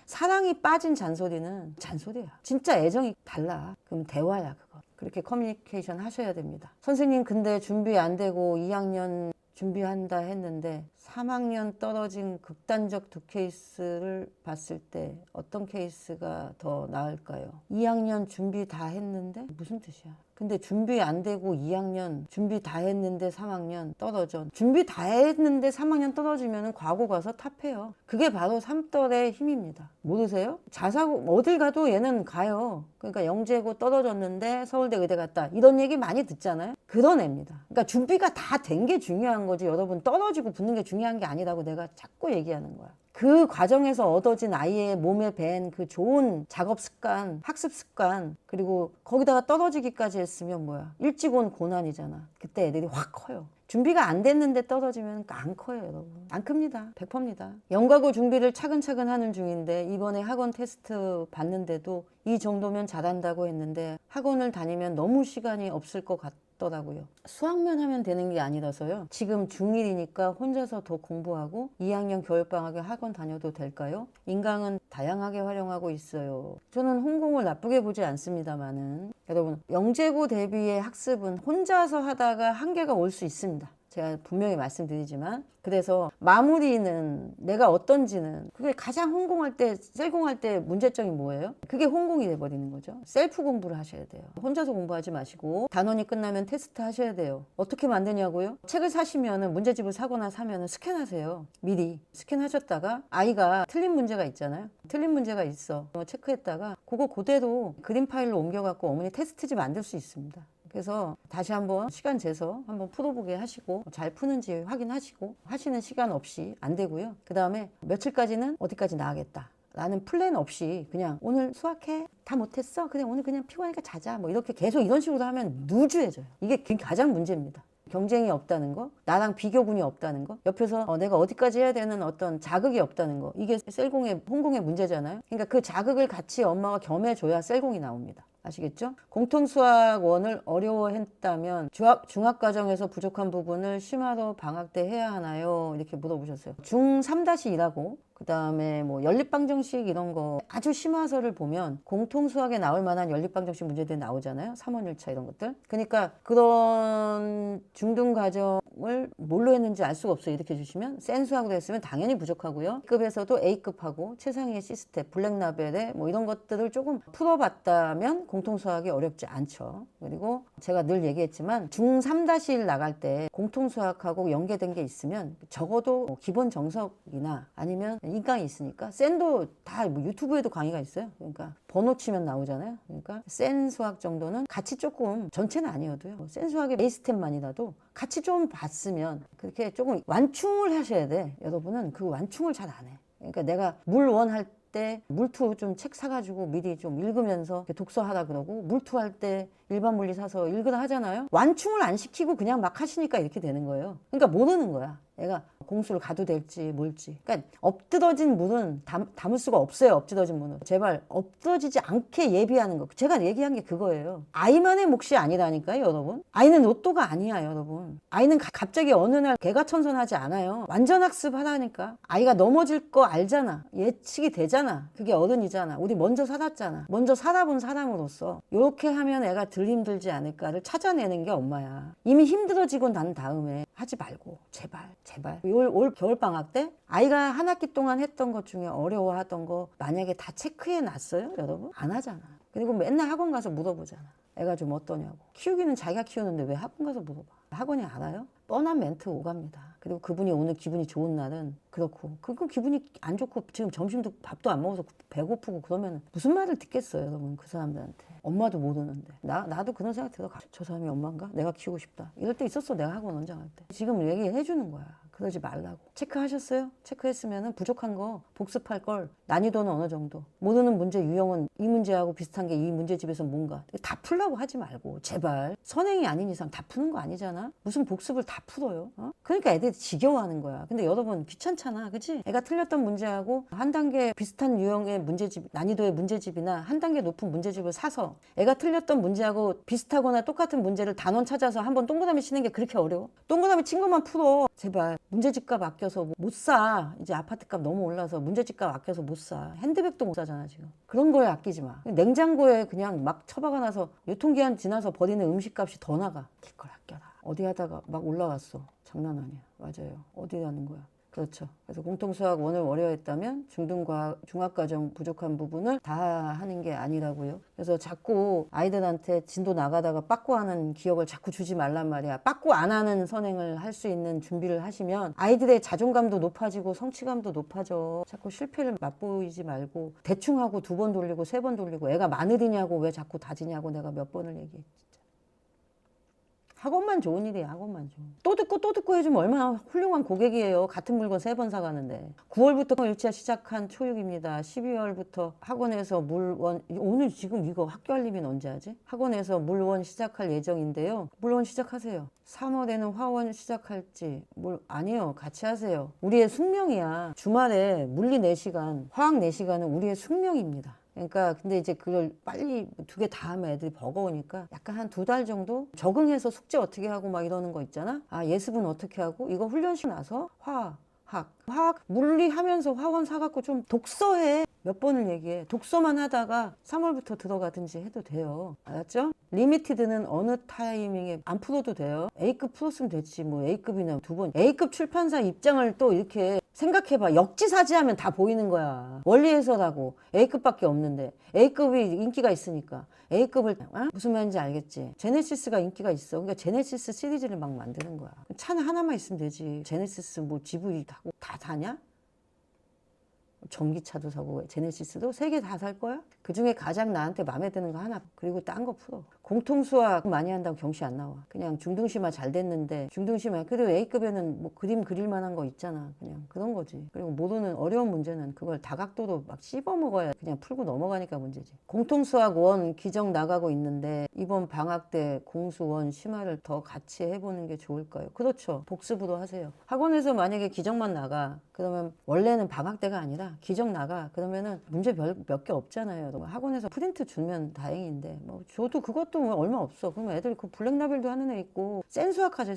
사랑이 빠진 잔소리는 잔소리야. 진짜 애정이 달라. 그럼 대화야 그거. 그렇게 커뮤니케이션 하셔야 됩니다. 선생님 근데 준비 안 되고 2학년 준비한다 했는데 3학년 떨어진 극단적 2케이스를 봤을 때 어떤 케이스가 더 나을까요? 2학년 준비 다 했는데 무슨 뜻이야? 근데 준비 안 되고 2학년 준비 다 했는데 3학년 떨어져. 준비 다 했는데 3학년 떨어지면 과고 가서 탑해요. 그게 바로 삼떨의 힘입니다. 모르세요? 자사고 어딜 가도 얘는 가요. 그러니까 영재고 떨어졌는데 서울대 의대 갔다. 이런 얘기 많이 듣잖아요. 그런 애입니다. 그러니까 준비가 다 된 게 중요한 거지. 여러분 떨어지고 붙는 게 중요한 게 아니라고 내가 자꾸 얘기하는 거야. 그 과정에서 얻어진 아이의 몸에 밴 그 좋은 작업 습관, 학습 습관, 그리고 거기다가 떨어지기까지 했으면 뭐야. 일찍 온 고난이잖아. 그때 애들이 확 커요. 준비가 안 됐는데 떨어지면 안 커요, 여러분. 안 큽니다. 100%입니다. 연가고 준비를 차근차근 하는 중인데 이번에 학원 테스트 봤는데도 이 정도면 잘한다고 했는데 학원을 다니면 너무 시간이 없을 것 같더라고요. 수학만 하면 되는 게 아니라서요. 지금 중1이니까 혼자서 더 공부하고 2학년 겨울방학에 학원 다녀도 될까요? 인강은 다양하게 활용하고 있어요. 저는 홍콩을 나쁘게 보지 않습니다만은 여러분, 영재고 대비의 학습은 혼자서 하다가 한계가 올 수 있습니다. 제가 분명히 말씀드리지만, 그래서 마무리는 내가 어떤지는, 그게 가장 혼공할 때, 셀공할 때 문제점이 뭐예요? 그게 혼공이 돼버리는 거죠. 셀프 공부를 하셔야 돼요. 혼자서 공부하지 마시고 단원이 끝나면 테스트 하셔야 돼요. 어떻게 만드냐고요? 책을 사시면은, 문제집을 사거나 사면은 스캔하세요. 미리 스캔하셨다가 아이가 틀린 문제가 있잖아요. 틀린 문제가 있어, 체크했다가 그거 그대로 그림 파일로 옮겨갖고 어머니 테스트지 만들 수 있습니다. 그래서 다시 한번 시간 재서 한번 풀어보게 하시고, 잘 푸는지 확인하시고, 하시는 시간 없이 안 되고요. 그 다음에 며칠까지는 어디까지 나가겠다 라는 플랜 없이 그냥 오늘 수학해? 다 못했어? 그냥 오늘 그냥 피곤하니까 자자, 뭐 이렇게 계속 이런 식으로 하면 누주해져요. 이게 가장 문제입니다. 경쟁이 없다는 거, 나랑 비교군이 없다는 거, 옆에서 내가 어디까지 해야 되는 어떤 자극이 없다는 거, 이게 셀공의, 홍공의 문제잖아요. 그러니까 그 자극을 같이 엄마가 겸해줘야 셀공이 나옵니다. 아시겠죠? 공통수학원을 어려워했다면 중학과정에서 부족한 부분을 심화로 방학 때 해야 하나요? 이렇게 물어보셨어요. 중3-2라고 그 다음에 뭐 연립방정식 이런 거 아주 심화서를 보면 공통수학에 나올 만한 연립방정식 문제들이 나오잖아요. 3원 1차 이런 것들. 그러니까 그런 중등과정을 뭘로 했는지 알 수가 없어요. 이렇게 주시면 센 수학으로 했으면 당연히 부족하고요. B급에서도 A급하고 최상위의 시스템, 블랙라벨에 뭐 이런 것들을 조금 풀어봤다면 공통수학이 어렵지 않죠. 그리고 제가 늘 얘기했지만 중3-1 나갈 때 공통수학하고 연계된 게 있으면 적어도 뭐 기본 정석이나 아니면 인강이 있으니까, 센도 다 뭐 유튜브에도 강의가 있어요. 그러니까 번호 치면 나오잖아요. 그러니까 센 수학 정도는 같이 조금, 전체는 아니어도요, 센 수학의 베이스템만이라도 같이 좀 봤으면, 그렇게 조금 완충을 하셔야 돼. 여러분은 그 완충을 잘 안 해. 그러니까 내가 물원 할 때 물투 좀 책 사가지고 미리 좀 읽으면서 독서하라 그러고, 물투 할 때 일반 물리 사서 읽으라 하잖아요. 완충을 안 시키고 그냥 막 하시니까 이렇게 되는 거예요. 그러니까 모르는 거야. 애가 공수를 가도 될지 뭘지. 그러니까 엎드러진 물은 담을 수가 없어요. 엎드러진 물은 제발 엎드러지지 않게 예비하는 거. 제가 얘기한 게 그거예요. 아이만의 몫이 아니라니까요, 여러분. 아이는 로또가 아니야, 여러분. 아이는 갑자기 어느 날 개가천선하지 않아요. 완전 학습하라니까. 아이가 넘어질 거 알잖아. 예측이 되잖아. 그게 어른이잖아. 우리 먼저 살았잖아. 먼저 살아본 사람으로서 이렇게 하면 애가 덜 힘들지 않을까를 찾아내는 게 엄마야. 이미 힘들어지고 난 다음에 하지 말고 제발 올 겨울방학 때 아이가 한 학기 동안 했던 것 중에 어려워하던 거 만약에 다 체크해 놨어요, 여러분? 안 하잖아. 그리고 맨날 학원 가서 물어보잖아. 애가 좀 어떠냐고. 키우기는 자기가 키우는데 왜 학원 가서 물어봐? 학원이 알아요? 뻔한 멘트 오갑니다. 그리고 그분이 오늘 기분이 좋은 날은 그렇고, 그거 기분이 안 좋고 지금 점심도 밥도 안 먹어서 배고프고 그러면 무슨 말을 듣겠어요, 여러분. 그 사람들한테. 엄마도 모르는데. 나도 그런 생각 들어. 저 사람이 엄마인가? 내가 키우고 싶다. 이럴 때 있었어, 내가 학원 원장할 때. 지금 얘기해 주는 거야. 그러지 말라고. 체크하셨어요? 체크했으면 부족한 거 복습할 걸. 난이도는 어느 정도. 모르는 문제 유형은 이 문제하고 비슷한 게 이 문제집에서 뭔가. 다 풀라고 하지 말고 제발. 선행이 아닌 이상 다 푸는 거 아니잖아. 무슨 복습을 다 풀어요? 그러니까 애들이 지겨워하는 거야. 근데 여러분 귀찮잖아, 그치? 애가 틀렸던 문제하고 한 단계 비슷한 유형의 문제집, 난이도의 문제집이나 한 단계 높은 문제집을 사서 애가 틀렸던 문제하고 비슷하거나 똑같은 문제를 단원 찾아서 한번 동그라미 치는 게 그렇게 어려워? 동그라미 친 것만 풀어. 제발. 문제집값 아껴서 못 사. 이제 아파트값 너무 올라서 문제집값 아껴서 못 사. 핸드백도 못 사잖아 지금. 그런 거에 아끼지 마. 냉장고에 그냥 막 처박아 놔서 유통기한 지나서 버리는 음식값이 더 나가. 그걸 아껴라. 어디 하다가 막 올라왔어. 장난 아니야. 맞아요. 어디 가는 거야. 그렇죠. 그래서 공통수학 원을 어려워했다면 중학과정 부족한 부분을 다 하는 게 아니라고요. 그래서 자꾸 아이들한테 진도 나가다가 빠꾸하는 기억을 자꾸 주지 말란 말이야. 빠꾸 안 하는 선행을 할 수 있는 준비를 하시면 아이들의 자존감도 높아지고 성취감도 높아져. 자꾸 실패를 맛보이지 말고 대충 하고 2번 돌리고 3번 돌리고 애가 마늘이냐고 왜 자꾸 다지냐고 내가 몇 번을 얘기해. 학원만 좋은 일이야. 학원만 좋은. 또 듣고 또 듣고 해주면 얼마나 훌륭한 고객이에요. 같은 물건 3번 사가는데. 9월부터 일차 시작한 초육입니다. 12월부터 학원에서 물원, 오늘 지금 이거 학교 알림은 언제 하지? 학원에서 물원 시작할 예정인데요. 물원 시작하세요. 3월에는 화원 시작할지 아니요, 같이 하세요. 우리의 숙명이야. 주말에 물리 4시간, 화학 4시간은 우리의 숙명입니다. 그러니까 근데 이제 그걸 빨리 2개 다 하면 애들이 버거우니까 약간 한 2달 정도 적응해서 숙제 어떻게 하고 막 이러는 거 있잖아. 아, 예습은 어떻게 하고 이거 훈련시 나서 화학 물리 하면서 화원 사갖고 좀 독서해. 몇 번을 얘기해. 독서만 하다가 3월부터 들어가든지 해도 돼요. 알았죠? 리미티드는 어느 타이밍에 안 풀어도 돼요. A급 풀었으면 됐지. 뭐 A급이나 2번. A급 출판사 입장을 또 이렇게 생각해봐. 역지사지하면 다 보이는 거야. 원리해설하고 A급밖에 없는데 A급이 인기가 있으니까 A급을 무슨 말인지 알겠지? 제네시스가 인기가 있어. 그러니까 제네시스 시리즈를 막 만드는 거야. 차는 하나만 있으면 되지. 제네시스 뭐 GV 타고 다 사냐? 전기차도 사고 제네시스도 3개 다 살 거야? 그중에 가장 나한테 마음에 드는 거 하나, 그리고 딴 거 풀어. 공통수학 많이 한다고 경시 안 나와. 그냥 중등심화 잘 됐는데 중등심화 그래도 A급에는 뭐 그림 그릴 만한 거 있잖아. 그냥 그런 거지. 그리고 모르는 어려운 문제는 그걸 다각도로 막 씹어 먹어야 그냥 풀고 넘어가니까 문제지. 공통수학 원 기정 나가고 있는데 이번 방학 때 공수원 심화를 더 같이 해보는 게 좋을까요? 그렇죠. 복습으로 하세요. 학원에서 만약에 기정만 나가 그러면 원래는 방학 때가 아니라 기정 나가 그러면은 문제 몇 개 없잖아요. 학원에서 프린트 주면 다행인데 뭐 저도 그것도 뭐 얼마 없어. 그러면 애들이 그 블랙라벨도 하는 애 있고 센수학 하세요.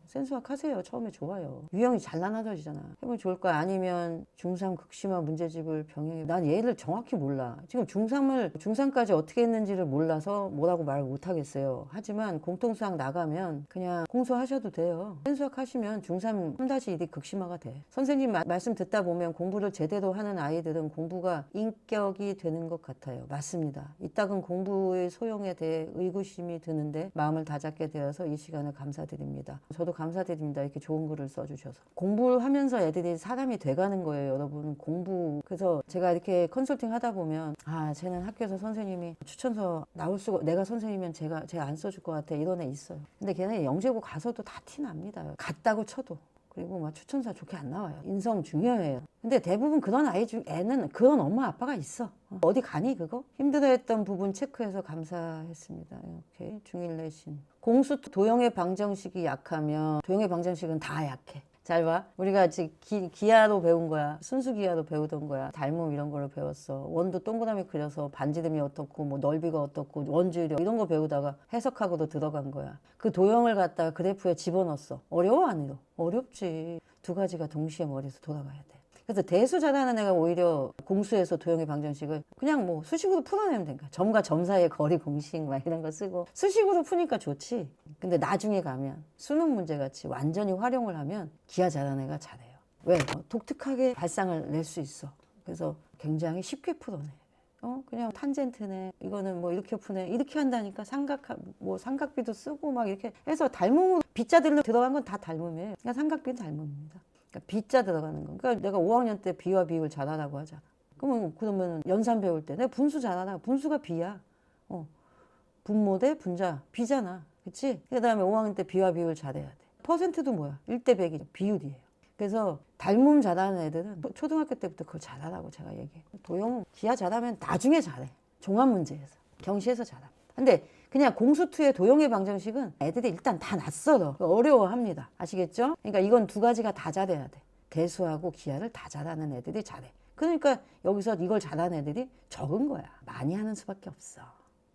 센수학 하세요. 처음에 좋아요. 유형이 잘 나눠져지잖아. 해보면 좋을 거야. 아니면 중3 극심화 문제집을 병행해. 난 얘를 정확히 몰라. 지금 중3을 중3까지 어떻게 했는지를 몰라서 뭐라고 말을 못 하겠어요. 하지만 공통수학 나가면 그냥 공수하셔도 돼요. 센수학 하시면 중3 3-1이 극심화가 돼. 선생님 말씀 듣다 보면 공부를 제대로 하는 아이들은 공부가 인격이 되는 것 같아요. 맞습니다. 이따금 공부의 소용에 대해 의구심이 드는데 마음을 다잡게 되어서 이 시간을 감사드립니다. 저도 감사드립니다. 이렇게 좋은 글을 써주셔서. 공부를 하면서 애들이 사람이 돼가는 거예요. 여러분 공부. 그래서 제가 이렇게 컨설팅 하다 보면 아 쟤는 학교에서 선생님이 추천서 나올 수가 내가 선생님이면 제가 안 써줄 것 같아 이런 애 있어요. 근데 걔네 영재고 가서도 다 티 납니다. 같다고 쳐도. 그리고 막 추천사 좋게 안 나와요. 인성 중요해요. 근데 대부분 그런 아이 중 애는 그런 엄마 아빠가 있어. 어디 가니 그거? 힘들어했던 부분 체크해서 감사했습니다. 이렇게 중일 내신. 공수 도형의 방정식이 약하면 도형의 방정식은 다 약해. 잘 봐. 우리가 지금 기하로 배운 거야. 순수 기하로 배우던 거야. 닮음 이런 걸로 배웠어. 원도 동그라미 그려서 반지름이 어떻고 뭐 넓이가 어떻고 원주율 이런 거 배우다가 해석하고도 들어간 거야. 그 도형을 갖다가 그래프에 집어넣었어. 어려워 안 해요? 어렵지. 2가지가 동시에 머리에서 돌아가야 돼. 그래서 대수 잘하는 애가 오히려 공수에서 도형의 방정식을 그냥 뭐 수식으로 풀어내면 되니까 점과 점 사이의 거리 공식 막 이런 거 쓰고 수식으로 푸니까 좋지. 근데 나중에 가면 수능 문제 같이 완전히 활용을 하면 기하 잘하는 애가 잘해요. 왜? 독특하게 발상을 낼 수 있어. 그래서 굉장히 쉽게 풀어내. 그냥 탄젠트네. 이거는 뭐 이렇게 푸네. 이렇게 한다니까 삼각비도 쓰고 막 이렇게 해서 닮음으로 빗자들로 들어간 건 다 닮음이에요. 그러니까 삼각비는 닮음입니다. 그러니까 비자 들어가는 거. 그러니까 내가 5학년 때 비와 비율 잘하라고 하잖아. 그러면 연산 배울 때 내가 분수 잘하라. 분수가 비야. 분모 대 분자 비잖아. 그치? 그 다음에 5학년 때 비와 비율 잘해야 돼. 퍼센트도 뭐야? 1대 100이 비율이에요. 그래서 닮음 잘하는 애들은 초등학교 때부터 그걸 잘하라고 제가 얘기해요. 도형 기하 잘하면 나중에 잘해. 종합 문제에서. 경시에서 잘합니다. 근데 그냥 공수2의 도형의 방정식은 애들이 일단 다 낯설어. 어려워합니다. 아시겠죠? 그러니까 이건 2가지가 다 잘해야 돼. 대수하고 기하를 다 잘하는 애들이 잘해. 그러니까 여기서 이걸 잘하는 애들이 적은 거야. 많이 하는 수밖에 없어.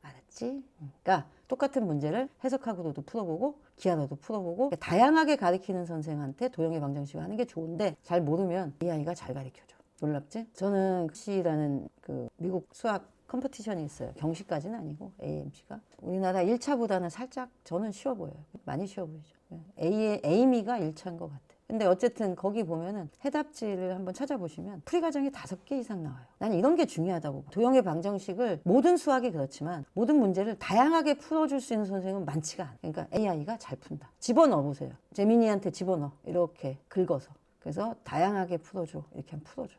알았지? 그러니까 똑같은 문제를 해석학으로도 풀어보고 기하로도 풀어보고 다양하게 가르치는 선생한테 도형의 방정식을 하는 게 좋은데 잘 모르면 이 아이가 잘 가르쳐줘. 놀랍지? 저는 CC라는 그 미국 수학 컴퍼티션이 있어요. 경시까지는 아니고 AMC가. 우리나라 1차보다는 살짝 저는 쉬워 보여요. 많이 쉬워 보이죠. 에이미가 1차인 것 같아요. 근데 어쨌든 거기 보면은 해답지를 한번 찾아보시면 풀이 과정이 5개 이상 나와요. 난 이런 게 중요하다고 봐. 도형의 방정식을 모든 수학이 그렇지만 모든 문제를 다양하게 풀어줄 수 있는 선생님은 많지가 않아요. 그러니까 AI가 잘 푼다. 집어넣어 보세요. 재민이한테 집어넣어. 이렇게 긁어서. 그래서 다양하게 풀어줘. 이렇게 하면 풀어줘.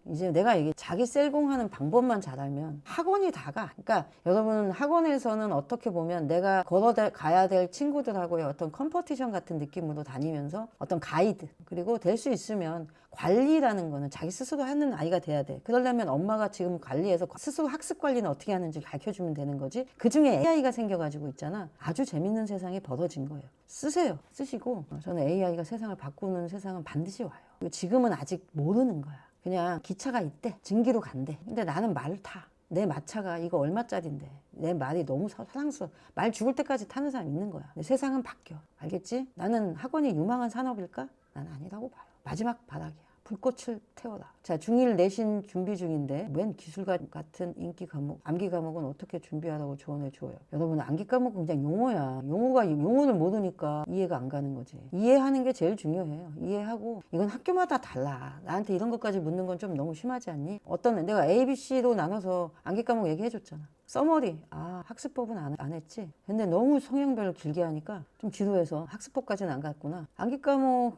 이제 내가 이게 자기 셀공하는 방법만 잘 알면 학원이 다가. 그러니까 여러분 학원에서는 어떻게 보면 내가 걸어가야 될 친구들하고의 어떤 컴퍼티션 같은 느낌으로 다니면서 어떤 가이드, 그리고 될 수 있으면 관리라는 거는 자기 스스로 하는 아이가 돼야 돼. 그러려면 엄마가 지금 관리해서 스스로 학습 관리는 어떻게 하는지 가르쳐주면 되는 거지. 그중에 AI가 생겨가지고 있잖아. 아주 재밌는 세상이 벌어진 거예요. 쓰세요. 쓰시고 저는 AI가 세상을 바꾸는 세상은 반드시 와요. 지금은 아직 모르는 거야. 그냥 기차가 있대. 증기로 간대. 근데 나는 말을 타. 내 마차가 이거 얼마짜린데 내 말이 너무 사랑스러워. 말 죽을 때까지 타는 사람 있는 거야. 근데 세상은 바뀌어. 알겠지? 나는 학원이 유망한 산업일까? 난 아니라고 봐요. 마지막 바닥이야. 불꽃을 태워라. 자, 중1 내신 준비 중인데 웬 기술과 같은 인기 과목, 암기 과목은 어떻게 준비하라고 조언해 줘요. 여러분, 암기 과목은 그냥 용어야. 용어를 모르니까 이해가 안 가는 거지. 이해하는 게 제일 중요해요. 이해하고 이건 학교마다 달라. 나한테 이런 것까지 묻는 건 좀 너무 심하지 않니? 내가 A, B, C로 나눠서 암기 과목 얘기해 줬잖아. 서머리, 학습법은 안 했지. 근데 너무 성향별로 길게 하니까 좀 지루해서 학습법까지는 안 갔구나. 암기 과목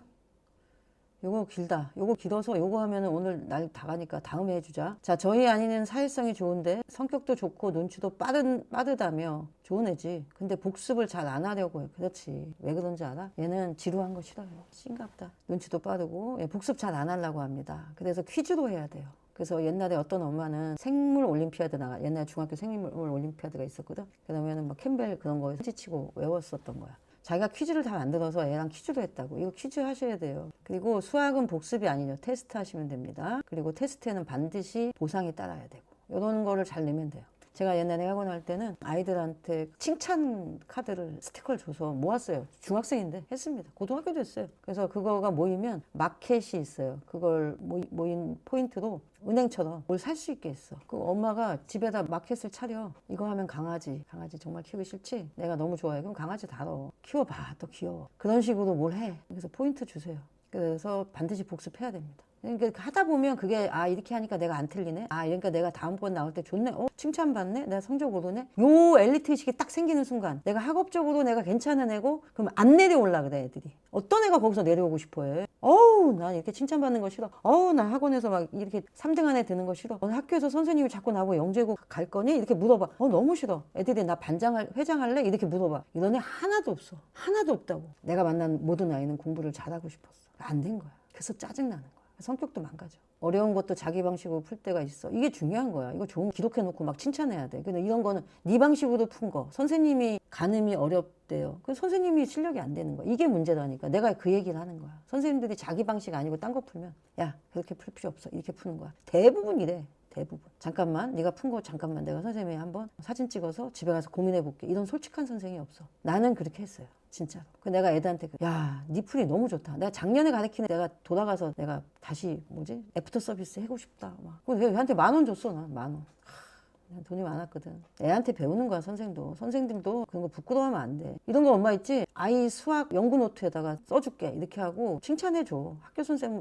요거 길다. 요거 길어서 요거 하면은 오늘 날 다 가니까 다음에 해주자. 자, 저희 아이는 사회성이 좋은데 성격도 좋고 눈치도 빠르다며 좋은 애지. 근데 복습을 잘 안 하려고 해. 그렇지. 왜 그런지 알아? 얘는 지루한 거 싫어요. 싱갑다. 눈치도 빠르고 복습 잘 안 하려고 합니다. 그래서 퀴즈로 해야 돼요. 그래서 옛날에 어떤 엄마는 생물 올림피아드 옛날 중학교 생물 올림피아드가 있었거든. 그러면은 막 캠벨 그런 거에 소지치고 외웠었던 거야. 자기가 퀴즈를 다 만들어서 애랑 퀴즈도 했다고. 이거 퀴즈 하셔야 돼요. 그리고 수학은 복습이 아니죠. 테스트 하시면 됩니다. 그리고 테스트에는 반드시 보상이 따라야 되고 이런 거를 잘 내면 돼요. 제가 옛날에 학원 할 때는 아이들한테 칭찬 카드를 스티커를 줘서 모았어요. 중학생인데 했습니다. 고등학교도 했어요. 그래서 그거가 모이면 마켓이 있어요. 그걸 모인 포인트로 은행처럼 뭘 살 수 있게 했어. 그 엄마가 집에다 마켓을 차려. 이거 하면 강아지 정말 키우기 싫지? 내가 너무 좋아해. 그럼 강아지 다뤄. 키워봐. 또 귀여워. 그런 식으로 뭘 해. 그래서 포인트 주세요. 그래서 반드시 복습해야 됩니다. 그러니까 하다 보면 그게 이렇게 하니까 내가 안 틀리네. 그러니까 내가 다음번 나올 때 좋네. 칭찬받네. 내가 성적 오르네. 요 엘리트 의식이 딱 생기는 순간 내가 학업적으로 내가 괜찮은 애고 그럼 안 내려올라 그래 애들이. 어떤 애가 거기서 내려오고 싶어해. 난 이렇게 칭찬받는 거 싫어. 나 학원에서 막 이렇게 3등 안에 드는 거 싫어. 학교에서 선생님이 자꾸 나보고 영재고 갈 거니? 이렇게 물어봐. 너무 싫어. 애들이 나 회장할래? 이렇게 물어봐. 이런 애 하나도 없어. 하나도 없다고. 내가 만난 모든 아이는 공부를 잘하고 싶었어. 안 된 거야. 그래서 짜증나는 거야. 성격도 망가져. 어려운 것도 자기 방식으로 풀 때가 있어. 이게 중요한 거야. 이거 좋은 기록해놓고 막 칭찬해야 돼. 근데 이런 거는 네 방식으로 푼 거. 선생님이 가늠이 어렵대요. 그 선생님이 실력이 안 되는 거야. 이게 문제라니까. 내가 그 얘기를 하는 거야. 선생님들이 자기 방식 아니고 딴 거 풀면 야, 그렇게 풀 필요 없어. 이렇게 푸는 거야. 대부분 이래. 대부분. 잠깐만 네가 푼 거 잠깐만 내가 선생님이 한번 사진 찍어서 집에 가서 고민해 볼게. 이런 솔직한 선생이 없어. 나는 그렇게 했어요. 진짜로. 내가 애들한테 야, 네 풀이 너무 좋다. 내가 작년에 가르치는 내가 돌아가서 내가 다시 애프터 서비스 해고 싶다. 애한테 10,000원 줬어. 난 10,000원. 돈이 많았거든. 애한테 배우는 거야. 선생님들도 그런 거 부끄러워하면 안 돼. 이런 거 엄마 있지? 아이 수학 연구 노트에다가 써줄게. 이렇게 하고 칭찬해줘.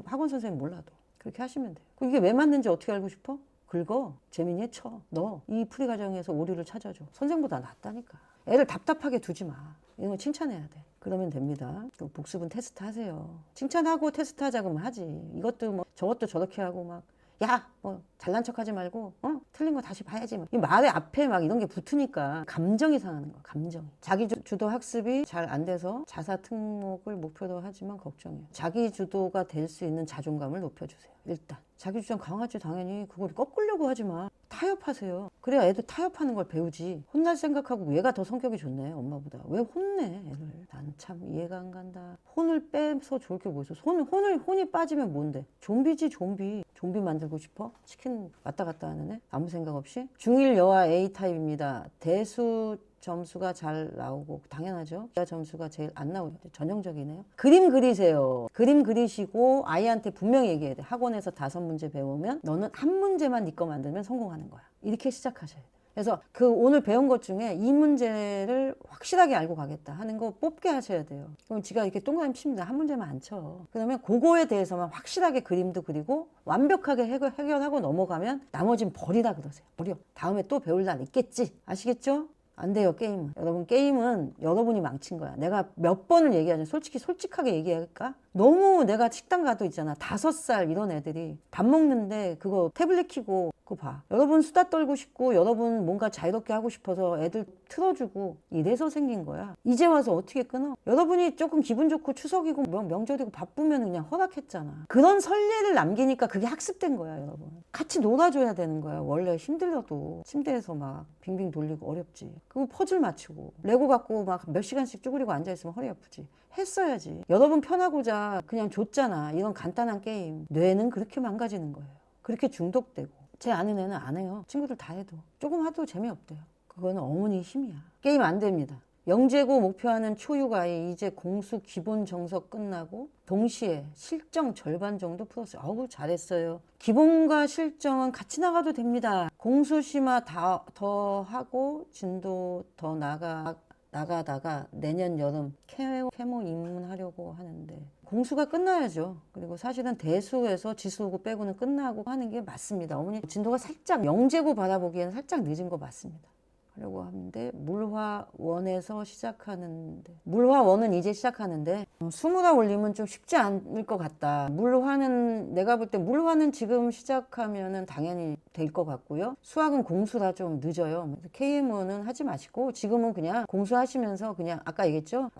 학원 선생님 몰라도. 그렇게 하시면 돼요. 이게 왜 맞는지 어떻게 알고 싶어? 긁어. 재민이 쳐. 너 이 풀이 과정에서 오류를 찾아줘. 선생보다 낫다니까. 애를 답답하게 두지 마. 이런 거 칭찬해야 돼. 그러면 됩니다. 복습은 테스트 하세요. 칭찬하고 테스트 하자 그러면 하지. 이것도 저것도 저렇게 하고 야, 잘난 척 하지 말고, 틀린 거 다시 봐야지. 이 말의 앞에 이런 게 붙으니까 감정이 상하는 거야, 감정이. 자기 주도 학습이 잘 안 돼서 자사 특목을 목표로 하지만 걱정해요. 자기 주도가 될 수 있는 자존감을 높여주세요. 일단. 자기 주장 강하지, 당연히. 그걸 꺾으려고 하지 마. 타협하세요. 그래야 애들 타협하는 걸 배우지. 혼날 생각하고 얘가 더 성격이 좋네, 엄마보다. 왜 혼내, 애를. 난 참 이해가 안 간다. 혼을 빼서 좋을 게 뭐 있어. 혼이 빠지면 뭔데? 좀비지, 좀비. 좀비 만들고 싶어? 치킨 왔다 갔다 하는 애? 아무 생각 없이? 중1 여아 A타입입니다. 대수 점수가 잘 나오고 당연하죠. 점수가 제일 안 나오죠. 전형적이네요. 그림 그리세요. 그림 그리시고 아이한테 분명히 얘기해야 돼. 학원에서 5문제 배우면 너는 한 문제만 네 거 만들면 성공하는 거야. 이렇게 시작하셔야 돼. 그래서 오늘 배운 것 중에 이 문제를 확실하게 알고 가겠다 하는 거 뽑게 하셔야 돼요. 그럼 지가 이렇게 동그라미 칩니다. 한 문제만 안 쳐. 그러면 그거에 대해서만 확실하게 그림도 그리고 완벽하게 해결하고 넘어가면 나머지는 버리라 그러세요. 버려. 다음에 또 배울 날 있겠지. 아시겠죠? 안 돼요, 게임은. 여러분, 게임은 여러분이 망친 거야. 내가 몇 번을 얘기하냐. 솔직하게 얘기할까? 너무 내가 식당 가도 있잖아. 5살 이런 애들이 밥 먹는데 그거 태블릿 켜고 그거 봐. 여러분 수다 떨고 싶고 여러분 뭔가 자유롭게 하고 싶어서 애들 틀어주고 이래서 생긴 거야. 이제 와서 어떻게 끊어? 여러분이 조금 기분 좋고 추석이고 명절이고 바쁘면 그냥 허락했잖아. 그런 선례를 남기니까 그게 학습된 거야, 여러분. 같이 놀아줘야 되는 거야. 원래 힘들어도 침대에서 막 빙빙 돌리고 어렵지. 그거 퍼즐 맞추고 레고 갖고 막 몇 시간씩 쭈그리고 앉아있으면 허리 아프지. 했어야지. 여러분 편하고자 그냥 줬잖아. 이런 간단한 게임. 뇌는 그렇게 망가지는 거예요. 그렇게 중독되고. 제 아는 애는 안 해요. 친구들 다 해도. 조금 하도 재미없대요. 그거는 어머니 힘이야. 게임 안 됩니다. 영재고 목표하는 초육아이 이제 공수 기본 정석 끝나고 동시에 실정 절반 정도 풀었어요. 어우 잘했어요. 기본과 실정은 같이 나가도 됩니다. 공수 심화 더 하고 진도 더 나가다가 내년 여름 케모 입문하려고 하는데 공수가 끝나야죠. 그리고 사실은 대수에서 지수고 빼고는 끝나고 하는 게 맞습니다. 어머니 진도가 살짝 영재고 바라보기에는 살짝 늦은 거 맞습니다. 하려고 하는데 물화원에서 시작하는데 물화원은 이제 시작하는데 수무라 올리면 좀 쉽지 않을 것 같다. 물화는 내가 볼 때 물화는 지금 시작하면은 당연히 될 것 같고요. 수학은 공수라 좀 늦어요. KM은 하지 마시고 지금은 그냥 공수하시면서 그냥 아까 얘기했죠?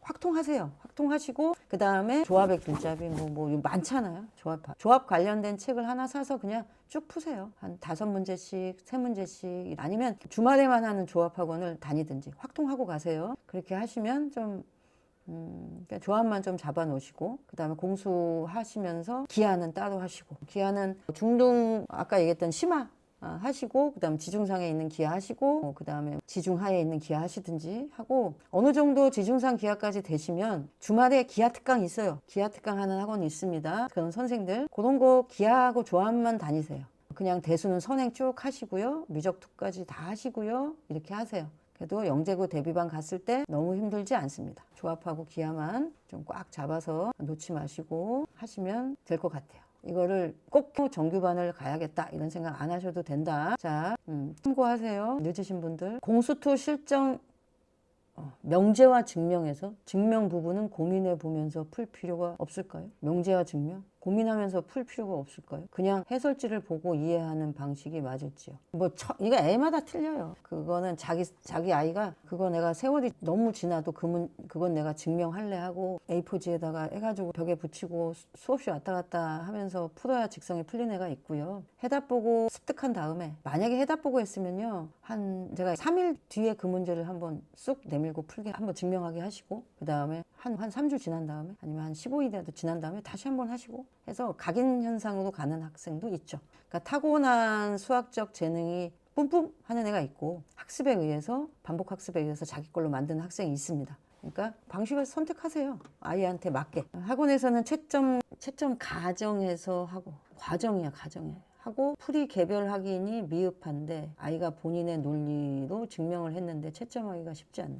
확통하세요. 확통하시고 그 다음에 조합의 길잡이 뭐 많잖아요. 조합 관련된 책을 하나 사서 그냥 쭉 푸세요. 한 5문제씩 3문제씩 아니면 주말에만 하는 조합학원을 다니든지 확통하고 가세요. 그렇게 하시면 좀 그러니까 조합만 좀 잡아 놓으시고 그 다음에 공수하시면서 기하는 따로 하시고 기하는 중등 아까 얘기했던 심화 하시고 그 다음 지중상에 있는 기하 하시고 그 다음에 지중하에 있는 기하 하시든지 하고 어느 정도 지중상 기하까지 되시면 주말에 기하 특강 있어요. 기하 특강 하는 학원이 있습니다. 그런 선생들 그런 거 기하하고 조합만 다니세요. 그냥 대수는 선행 쭉 하시고요. 미적투까지 다 하시고요. 이렇게 하세요. 그래도 영재고 대비반 갔을 때 너무 힘들지 않습니다. 조합하고 기하만 좀 꽉 잡아서 놓지 마시고 하시면 될 것 같아요. 이거를 꼭 정규반을 가야겠다 이런 생각 안 하셔도 된다. 자, 참고하세요. 늦으신 분들. 공수토 실정 명제와 증명에서 증명 부분은 고민해 보면서 풀 필요가 없을까요? 명제와 증명? 고민하면서 풀 필요가 없을까요? 그냥 해설지를 보고 이해하는 방식이 맞을지요. 이거 애마다 틀려요. 그거는 자기 아이가 그거 내가 세월이 너무 지나도 그건 내가 증명할래 하고 A4지에다가 해가지고 벽에 붙이고 수없이 왔다 갔다 하면서 풀어야 직성이 풀린 애가 있고요. 해답 보고 습득한 다음에 만약에 해답 보고 했으면요. 제가 3일 뒤에 그 문제를 한번 쑥 내밀고 풀게 한번 증명하게 하시고 그 다음에 한 3주 지난 다음에 아니면 한 15일이라도 지난 다음에 다시 한번 하시고 해서 각인 현상으로 가는 학생도 있죠. 그러니까 타고난 수학적 재능이 뿜뿜 하는 애가 있고 반복 학습에 의해서 자기 걸로 만드는 학생이 있습니다. 그러니까 방식을 선택하세요. 아이한테 맞게. 학원에서는 채점 가정에서 하고 과정이야. 하고 풀이 개별 확인이 미흡한데 아이가 본인의 논리로 증명을 했는데 채점하기가 쉽지 않네.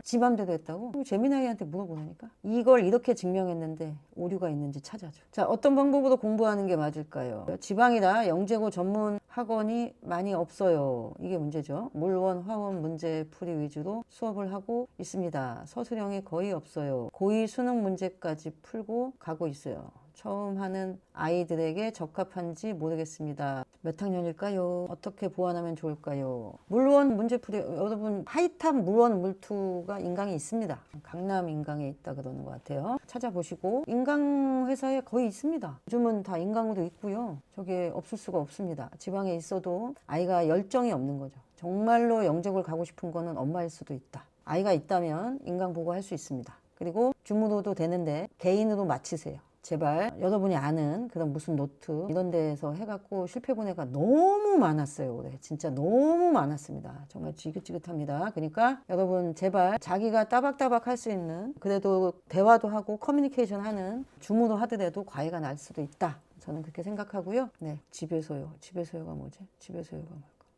지 맘대로 했다고? 재민아이한테 물어보니까 이걸 이렇게 증명했는데 오류가 있는지 찾아줘. 자, 어떤 방법으로 공부하는 게 맞을까요? 지방이라 영재고 전문 학원이 많이 없어요. 이게 문제죠. 물원, 화원 문제 풀이 위주로 수업을 하고 있습니다. 서술형이 거의 없어요. 고2 수능 문제까지 풀고 가고 있어요. 처음 하는 아이들에게 적합한지 모르겠습니다. 몇 학년일까요? 어떻게 보완하면 좋을까요? 물원 문제풀이 여러분 하이탑 물원 물투가 인강이 있습니다. 강남 인강에 있다 그러는 것 같아요. 찾아보시고 인강 회사에 거의 있습니다. 요즘은 다 인강으로 있고요. 저게 없을 수가 없습니다. 지방에 있어도 아이가 열정이 없는 거죠. 정말로 영재고를 가고 싶은 거는 엄마일 수도 있다. 아이가 있다면 인강 보고 할 수 있습니다. 그리고 줌으로도 되는데 개인으로 마치세요. 제발 여러분이 아는 그런 무슨 노트 이런 데에서 해갖고 실패 본 애가 너무 많았어요. 올해 진짜 너무 많았습니다. 정말 지긋지긋합니다. 그러니까 여러분 제발 자기가 따박따박 할 수 있는 그래도 대화도 하고 커뮤니케이션 하는 줌으로 하더라도 과외가 날 수도 있다. 저는 그렇게 생각하고요. 네, 집에서요가 뭐지? 집에서요가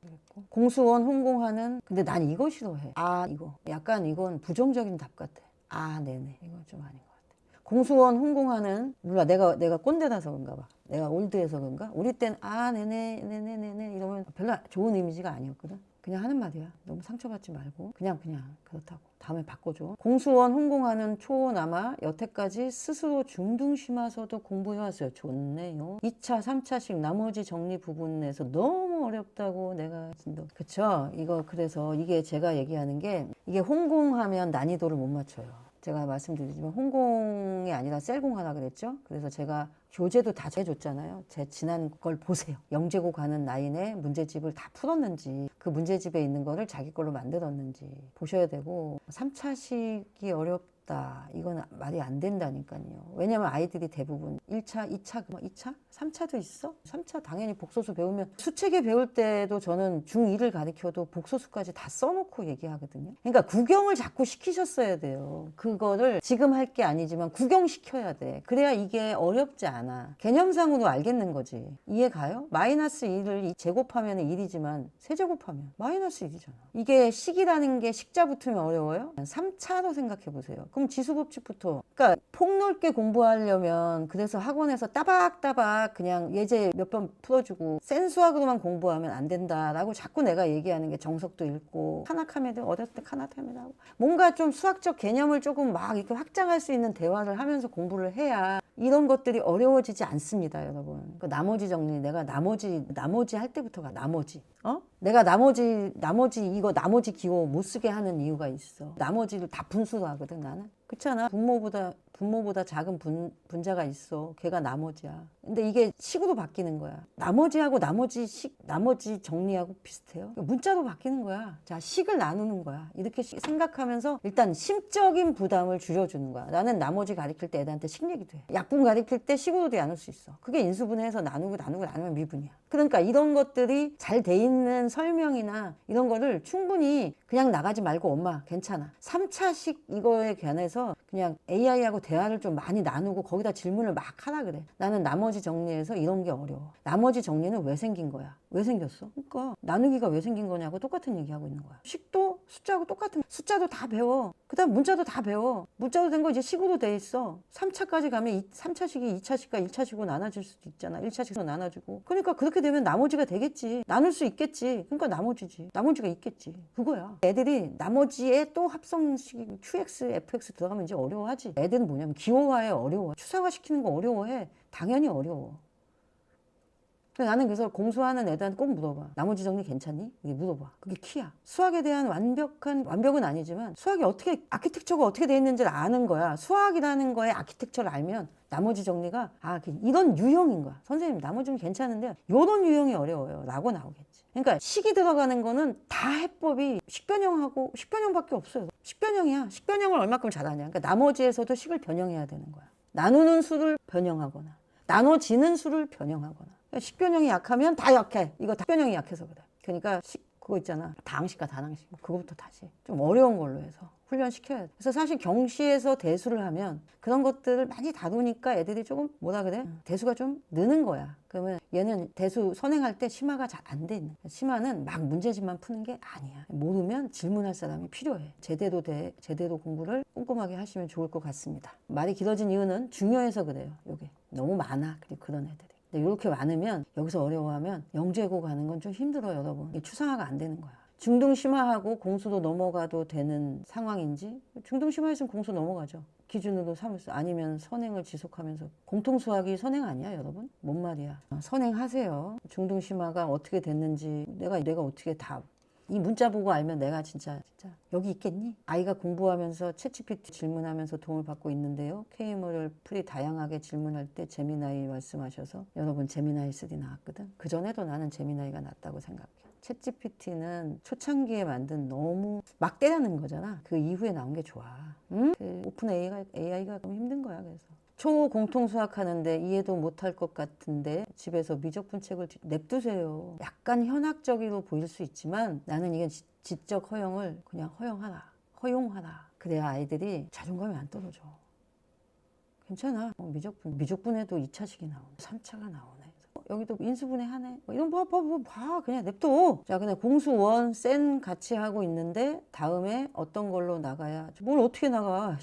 뭘까? 공수원 홍공하는 근데 난 이거 싫어해. 이거 약간 이건 부정적인 답 같아. 네네 이건 좀 아닌 것 같아. 공수원 홍공하는 몰라 내가 꼰대라서 그런가 봐. 내가 올드해서 그런가? 우리 땐 네네 이러면 별로 좋은 이미지가 아니었거든. 그냥 하는 말이야. 너무 상처받지 말고 그냥 그렇다고. 다음에 바꿔줘. 공수원 혼공하는 초남아 여태까지 스스로 중등심화서도 공부해왔어요. 좋네요. 2차, 3차씩 나머지 정리 부분에서 너무 어렵다고 내가 진짜. 그쵸? 이거 그래서 이게 제가 얘기하는 게 이게 혼공하면 난이도를 못 맞춰요. 제가 말씀드리지만 혼공이 아니라 셀공 하라 그랬죠. 그래서 제가 교재도 다 해줬잖아요. 제 지난 걸 보세요. 영재고 가는 라인에 문제집을 다 풀었는지 그 문제집에 있는 거를 자기 걸로 만들었는지 보셔야 되고 3차식이 어렵다. 이건 말이 안 된다니까요. 왜냐면 아이들이 대부분 1차, 2차, 2차? 3차도 있어? 3차 당연히 복소수 배우면 수체계 배울 때도 저는 중2를 가르쳐도 복소수까지 다 써놓고 얘기하거든요. 그러니까 구경을 자꾸 시키셨어야 돼요. 그거를 지금 할 게 아니지만 구경시켜야 돼. 그래야 이게 어렵지 않아. 개념상으로 알겠는 거지. 이해 가요? 마이너스 1을 제곱하면 1이지만 세제곱하면 마이너스 1이잖아. 이게 식이라는 게 식자 붙으면 어려워요? 3차로 생각해 보세요. 그럼 지수법칙부터. 그러니까 폭넓게 공부하려면 그래서 학원에서 따박따박 그냥 예제 몇 번 풀어주고 센 수학으로만 공부하면 안 된다라고 자꾸 내가 얘기하는 게 정석도 읽고 카나카메드 어렸을 때 카나카메드 하고 뭔가 좀 수학적 개념을 조금 막 이렇게 확장할 수 있는 대화를 하면서 공부를 해야 이런 것들이 어려워지지 않습니다, 여러분. 그 나머지 정리, 내가 나머지 할 때부터가 나머지. 내가 나머지 기호 못 쓰게 하는 이유가 있어. 나머지를 다 분수로 하거든, 나는. 그렇잖아. 분모보다 작은 분자가 있어. 걔가 나머지야. 근데 이게 식으로 바뀌는 거야. 나머지하고 나머지 정리하고 비슷해요. 문자로 바뀌는 거야. 자, 식을 나누는 거야. 이렇게 생각하면서 일단 심적인 부담을 줄여주는 거야. 나는 나머지 가르칠 때 애들한테 식 얘기도 해. 약분 가르칠 때 식으로도 나눌 수 있어. 그게 인수분해해서 나누면 미분이야. 그러니까 이런 것들이 잘 돼 있는 설명이나 이런 거를 충분히 그냥 나가지 말고 엄마 괜찮아. 3차식 이거에 관해서 그냥 AI하고 대화를 좀 많이 나누고 거기다 질문을 막 하라 그래. 나는 나머지 정리해서 이런 게 어려워. 나머지 정리는 왜 생긴 거야? 왜 생겼어? 그러니까 나누기가 왜 생긴 거냐고 똑같은 얘기하고 있는 거야. 식도 숫자하고 똑같은 숫자도 다 배워. 그 다음 문자도 다 배워. 문자로 된 거 이제 식으로 돼 있어. 3차까지 가면 3차식이 2차식과 1차식으로 나눠질 수도 있잖아. 1차식으로 나눠주고. 그러니까 그렇게 되면 나머지가 되겠지. 나눌 수 있겠지. 그러니까 나머지지. 나머지가 있겠지. 그거야. 애들이 나머지에 또 합성식 QX, FX 들어가면 이제 어려워하지. 애들은 뭐냐면 기호화에 어려워. 추상화시키는 거 어려워해. 당연히 어려워. 나는 그래서 공수하는 애들한테 꼭 물어봐. 나머지 정리 괜찮니? 이게 물어봐. 그게 키야. 수학에 대한 완벽은 아니지만 수학이 아키텍처가 어떻게 돼 있는지를 아는 거야. 수학이라는 거에 아키텍처를 알면 나머지 정리가 이런 유형인 거야. 선생님 나머지 정리 괜찮은데 이런 유형이 어려워요. 라고 나오겠지. 그러니까 식이 들어가는 거는 다 해법이 식변형밖에 없어요. 식변형이야. 식변형을 얼마큼 잘하냐. 그러니까 나머지에서도 식을 변형해야 되는 거야. 나누는 수를 변형하거나 나눠지는 수를 변형하거나. 식변형이 약하면 다 약해. 이거 다변형이 약해서 그래. 그러니까 그거 있잖아. 다항식과 다항식. 그거부터 다시 좀 어려운 걸로 해서 훈련시켜야 돼. 그래서 사실 경시에서 대수를 하면 그런 것들을 많이 다루니까 애들이 조금 대수가 좀 느는 거야. 그러면 얘는 대수 선행할 때 심화가 잘 안 돼 있는. 심화는 막 문제집만 푸는 게 아니야. 모르면 질문할 사람이 필요해. 제대로 공부를 꼼꼼하게 하시면 좋을 것 같습니다. 말이 길어진 이유는 중요해서 그래요. 요게 너무 많아. 그리고 그런 애들이. 근데 이렇게 많으면 여기서 어려워하면 영재고 가는 건 좀 힘들어요, 여러분. 이게 추상화가 안 되는 거야. 중등심화하고 공수도 넘어가도 되는 상황인지 중등심화했으면 공수 넘어가죠. 기준으로 삼을 아니면 선행을 지속하면서 공통수학이 선행 아니야, 여러분? 뭔 말이야? 선행하세요. 중등심화가 어떻게 됐는지 내가 어떻게 이 문자 보고 알면 내가 진짜 여기 있겠니? 아이가 공부하면서 챗GPT 질문하면서 도움을 받고 있는데요. K물을 풀이 다양하게 질문할 때 제미나이 말씀하셔서 여러분 제미나이 3 나왔거든. 그전에도 나는 제미나이가 낫다고 생각해. 챗GPT는 초창기에 만든 너무 막 때리는 거잖아. 그 이후에 나온 게 좋아. 응? 그 오픈 AI가 너무 힘든 거야. 그래서 초공통수학 하는데 이해도 못할 것 같은데 집에서 미적분 책을 냅두세요. 약간 현학적으로 보일 수 있지만 나는 이게 지적 허용을 그냥 허용하라. 그래야 아이들이 자존감이 안 떨어져. 괜찮아. 미적분에도 2차식이 나오네. 3차가 나오네. 여기도 인수분해 하네. 이런 봐. 그냥 냅둬. 자, 그냥 공수원 센 같이 하고 있는데 다음에 어떤 걸로 나가야 뭘 어떻게 나가.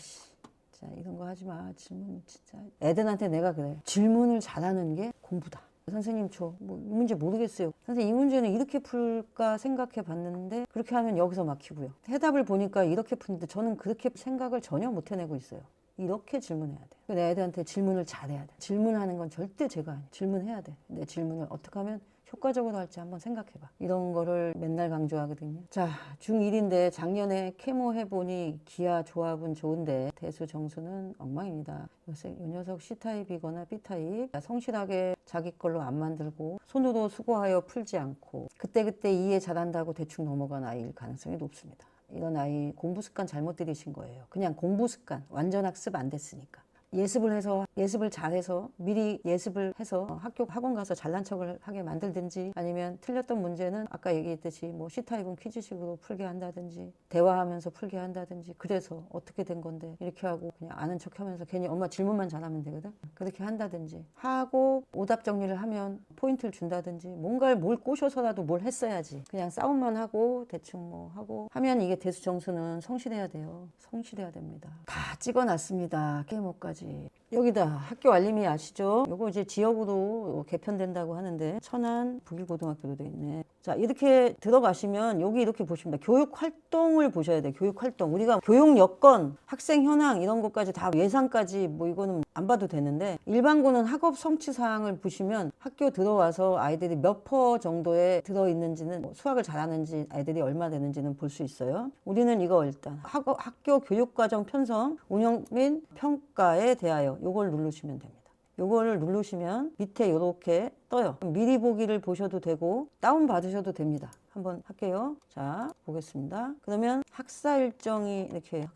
자, 이런 거 하지 마. 질문 진짜. 애들한테 내가 그래. 질문을 잘하는 게 공부다. 선생님 이 문제 모르겠어요. 선생님 이 문제는 이렇게 풀까 생각해 봤는데 그렇게 하면 여기서 막히고요. 해답을 보니까 이렇게 푸는데 저는 그렇게 생각을 전혀 못 해내고 있어요. 이렇게 질문해야 돼. 내 애들한테 질문을 잘해야 돼. 질문하는 건 절대 제가 아니에요. 질문해야 돼. 내 질문을 어떻게 하면 효과적으로 할지 한번 생각해봐. 이런 거를 맨날 강조하거든요. 자, 중1인데 작년에 케모 해보니 기아 조합은 좋은데 대수 정수는 엉망입니다. 이 녀석 C타입이거나 B타입. 성실하게 자기 걸로 안 만들고 손으로 수고하여 풀지 않고 그때그때 이해 잘한다고 대충 넘어간 아이일 가능성이 높습니다. 이런 아이 공부 습관 잘못 들이신 거예요. 그냥 공부 습관, 완전 학습 안 됐으니까. 예습을 잘해서 미리 예습을 해서 학원 가서 잘난 척을 하게 만들든지 아니면 틀렸던 문제는 아까 얘기했듯이 뭐 C타입은 퀴즈식으로 풀게 한다든지 대화하면서 풀게 한다든지 그래서 어떻게 된 건데 이렇게 하고 그냥 아는 척 하면서 괜히 엄마 질문만 잘하면 되거든. 그렇게 한다든지 하고 오답 정리를 하면 포인트를 준다든지 뭔가를 뭘 꼬셔서라도 뭘 했어야지. 그냥 싸움만 하고 대충 뭐 하고 하면 이게 대수 정수는 성실해야 돼요. 성실해야 됩니다. 다 찍어놨습니다. 케모까지. 여기다 학교 알림이 아시죠? 요거 이제 지역으로 개편된다고 하는데 천안 북일고등학교로 돼 있네. 자, 이렇게 들어가시면 여기 이렇게 보십니다. 교육 활동을 보셔야 돼요. 교육 활동. 우리가 교육 여건, 학생 현황 이런 것까지 다 예산까지 뭐 이거는 안 봐도 되는데 일반고는 학업 성취 사항을 보시면 학교 들어와서 아이들이 몇 퍼 정도에 들어있는지는 수학을 잘하는지 아이들이 얼마 되는지는 볼 수 있어요. 우리는 이거 일단 학교 교육과정 편성, 운영 및 평가에 대하여 요걸 누르시면 됩니다. 요거를 누르시면 밑에 이렇게 떠요. 미리 보기를 보셔도 되고 다운 받으셔도 됩니다. 한번 할게요. 자, 보겠습니다. 그러면 학사 일정이 이렇게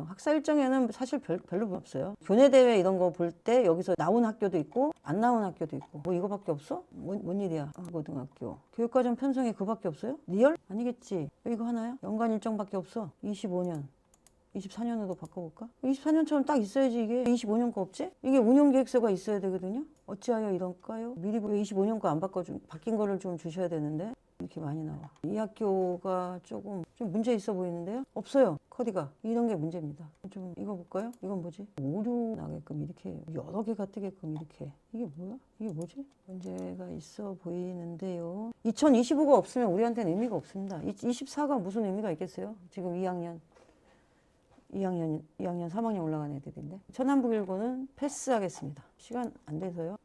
학사 일정에는 사실 별로 없어요. 교내 대회 이런 거 볼 때 여기서 나온 학교도 있고 안 나온 학교도 있고 뭐 이거밖에 없어? 뭔 일이야? 고등학교 교육과정 편성이 그밖에 없어요? 리얼? 아니겠지. 이거 하나야? 연간 일정밖에 없어. 25년 24년으로 바꿔볼까? 24년처럼 딱 있어야지. 이게 25년 거 없지? 이게 운영계획서가 있어야 되거든요. 어찌하여 이럴까요? 미리 25년 거 안 바뀐 거를 좀 주셔야 되는데 이렇게 많이 나와. 이 학교가 좀 문제 있어 보이는데요? 없어요. 커디가. 이런 게 문제입니다. 좀 이거 볼까요? 이건 뭐지? 오류 나게끔 이렇게 여러 개가 뜨게끔 이렇게. 이게 뭐야? 이게 뭐지? 문제가 있어 보이는데요. 2025가 없으면 우리한테는 의미가 없습니다. 24가 무슨 의미가 있겠어요? 지금 2학년 3학년 올라간 애들인데 천안북일고는 패스하겠습니다. 시간 안 돼서요.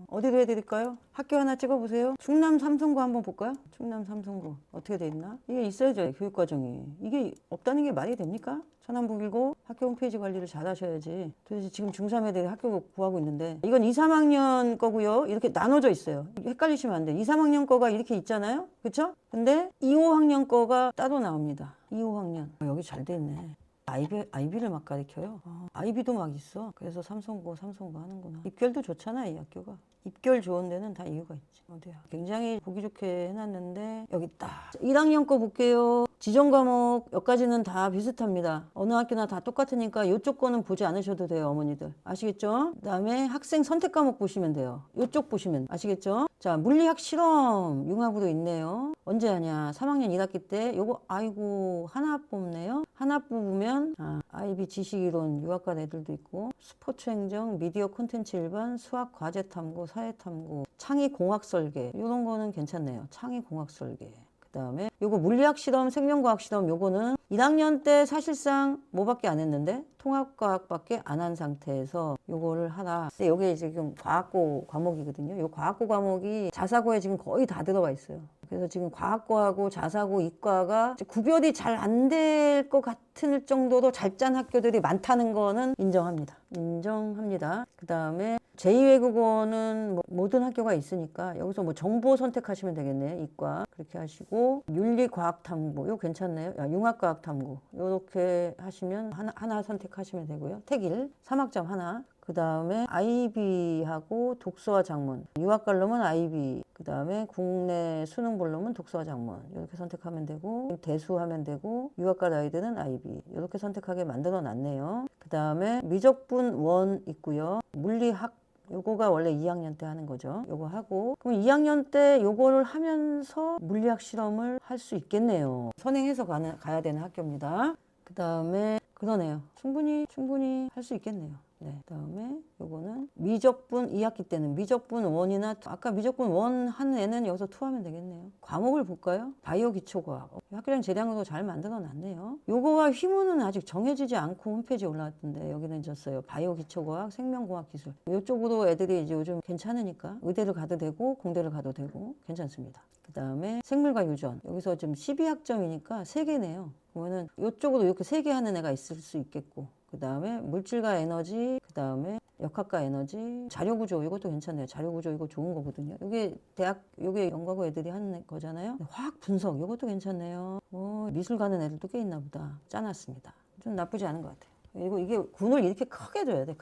어디로 해드릴까요? 학교 하나 찍어보세요. 충남 삼성고 한번 볼까요? 충남 삼성고 어떻게 돼 있나? 이게 있어야죠. 교육과정이. 이게 없다는 게 말이 됩니까? 천안북일고 학교 홈페이지 관리를 잘 하셔야지. 도대체 지금 중3 애들이 학교 구하고 있는데 이건 2, 3학년 거고요. 이렇게 나눠져 있어요. 헷갈리시면 안 돼. 2, 3학년 거가 이렇게 있잖아요. 그쵸? 근데 2, 5학년 거가 따로 나옵니다. 2, 5학년. 여기 잘 돼 있네. 아이비를 막 가르쳐요. 아이비도 막 있어. 그래서 삼성고 하는구나. 입결도 좋잖아, 이 학교가. 입결 좋은 데는 다 이유가 있지. 어디야? 굉장히 보기 좋게 해놨는데 여기 있다. 1학년 거 볼게요. 지정 과목 여기까지는 다 비슷합니다. 어느 학교나 다 똑같으니까 이쪽 거는 보지 않으셔도 돼요, 어머니들. 아시겠죠? 그다음에 학생 선택 과목 보시면 돼요. 이쪽 보시면 아시겠죠? 자, 물리학 실험 융합으로 있네요. 언제 하냐? 3학년 1학기 때 요거 아이고 하나 뽑네요. 하나 뽑으면 아이비 지식이론 유학관 애들도 있고 스포츠 행정, 미디어 콘텐츠 일반, 수학 과제 탐구, 사회 탐구, 창의 공학 설계 이런 거는 괜찮네요. 창의 공학 설계. 그다음에 요거 물리학 실험, 생명과학 실험 요거는 1학년 때 사실상 뭐밖에 안 했는데 통합과학밖에 안 한 상태에서 요거를 하라. 근데 요게 지금 과학고 과목이거든요. 요 과학고 과목이 자사고에 지금 거의 다 들어가 있어요. 그래서 지금 과학고하고 자사고, 이과가 구별이 잘 안 될 것 같을 정도로 잘 짠 학교들이 많다는 거는 인정합니다. 그 다음에 제2외국어는 모든 학교가 있으니까 여기서 뭐 정보 선택하시면 되겠네요. 이과 그렇게 하시고 윤리과학탐구 이거 괜찮네요. 융합과학탐구 이렇게 하시면 하나 선택하시면 되고요. 택일 3학점 하나. 그 다음에 IB하고 독서와 작문, 유학 갈 놈은 IB, 그 다음에 국내 수능 볼 놈은 독서와 작문 이렇게 선택하면 되고 대수하면 되고 유학 갈 아이들은 IB 이렇게 선택하게 만들어 놨네요. 그 다음에 미적분 원 있고요. 물리학 요거가 원래 2학년 때 하는 거죠. 요거 하고 그럼 2학년 때 요거를 하면서 물리학 실험을 할 수 있겠네요. 선행해서 가야 되는 학교입니다. 그 다음에 그러네요. 충분히 할 수 있겠네요. 네. 그 다음에 요거는 미적분 2학기 때는 미적분 1이나 아까 미적분 1 한 애는 여기서 2 하면 되겠네요. 과목을 볼까요? 바이오 기초과학. 학교장 재량도 잘 만들어 놨네요. 요거와 휘문은 아직 정해지지 않고 홈페이지에 올라왔던데 여기는 졌어요. 바이오 기초과학, 생명공학 기술. 이쪽으로 애들이 이제 요즘 괜찮으니까 의대를 가도 되고 공대를 가도 되고 괜찮습니다. 그 다음에 생물과 유전. 여기서 지금 12학점이니까 3개네요. 그러면은 이쪽으로 이렇게 3개 하는 애가 있을 수 있겠고, 그 다음에 물질과 에너지, 그 다음에 역학과 에너지, 자료구조. 이것도 괜찮네요. 자료구조 이거 좋은 거거든요. 이게 대학, 이게 연구하고 애들이 하는 거잖아요. 화학 분석 이것도 괜찮네요. 미술 가는 애들도 꽤 있나 보다. 짜놨습니다. 좀 나쁘지 않은 것 같아요. 그리고 이게 군을 이렇게 크게 줘야 돼.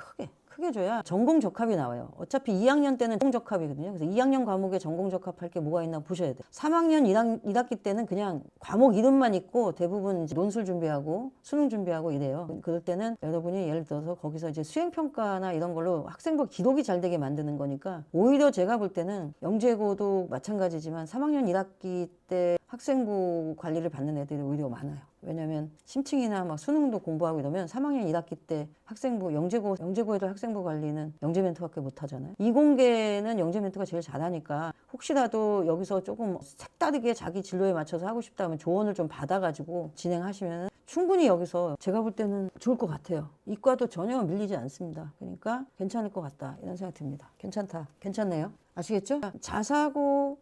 크게 줘야 전공 적합이 나와요. 어차피 2학년 때는 전공 적합이거든요. 그래서 2학년 과목에 전공 적합할 게 뭐가 있나 보셔야 돼요. 3학년 1학기 때는 그냥 과목 이름만 있고 대부분 이제 논술 준비하고 수능 준비하고 이래요. 그럴 때는 여러분이 예를 들어서 거기서 이제 수행평가나 이런 걸로 학생부 기록이 잘 되게 만드는 거니까 오히려 제가 볼 때는 영재고도 마찬가지지만 3학년 1학기 때 학생부 관리를 받는 애들이 오히려 많아요. 왜냐면 심층이나 막 수능도 공부하고 이러면 3학년 1학기 때 학생부, 영재고 애들 학생부 관리는 영재멘토밖에 못하잖아요. 이공계는 영재멘토가 제일 잘하니까 혹시라도 여기서 조금 색다르게 자기 진로에 맞춰서 하고 싶다 하면 조언을 좀 받아가지고 진행하시면 충분히 여기서 제가 볼 때는 좋을 것 같아요. 이과도 전혀 밀리지 않습니다. 그러니까 괜찮을 것 같다 이런 생각이 듭니다. 괜찮네요. 아시겠죠? 자사고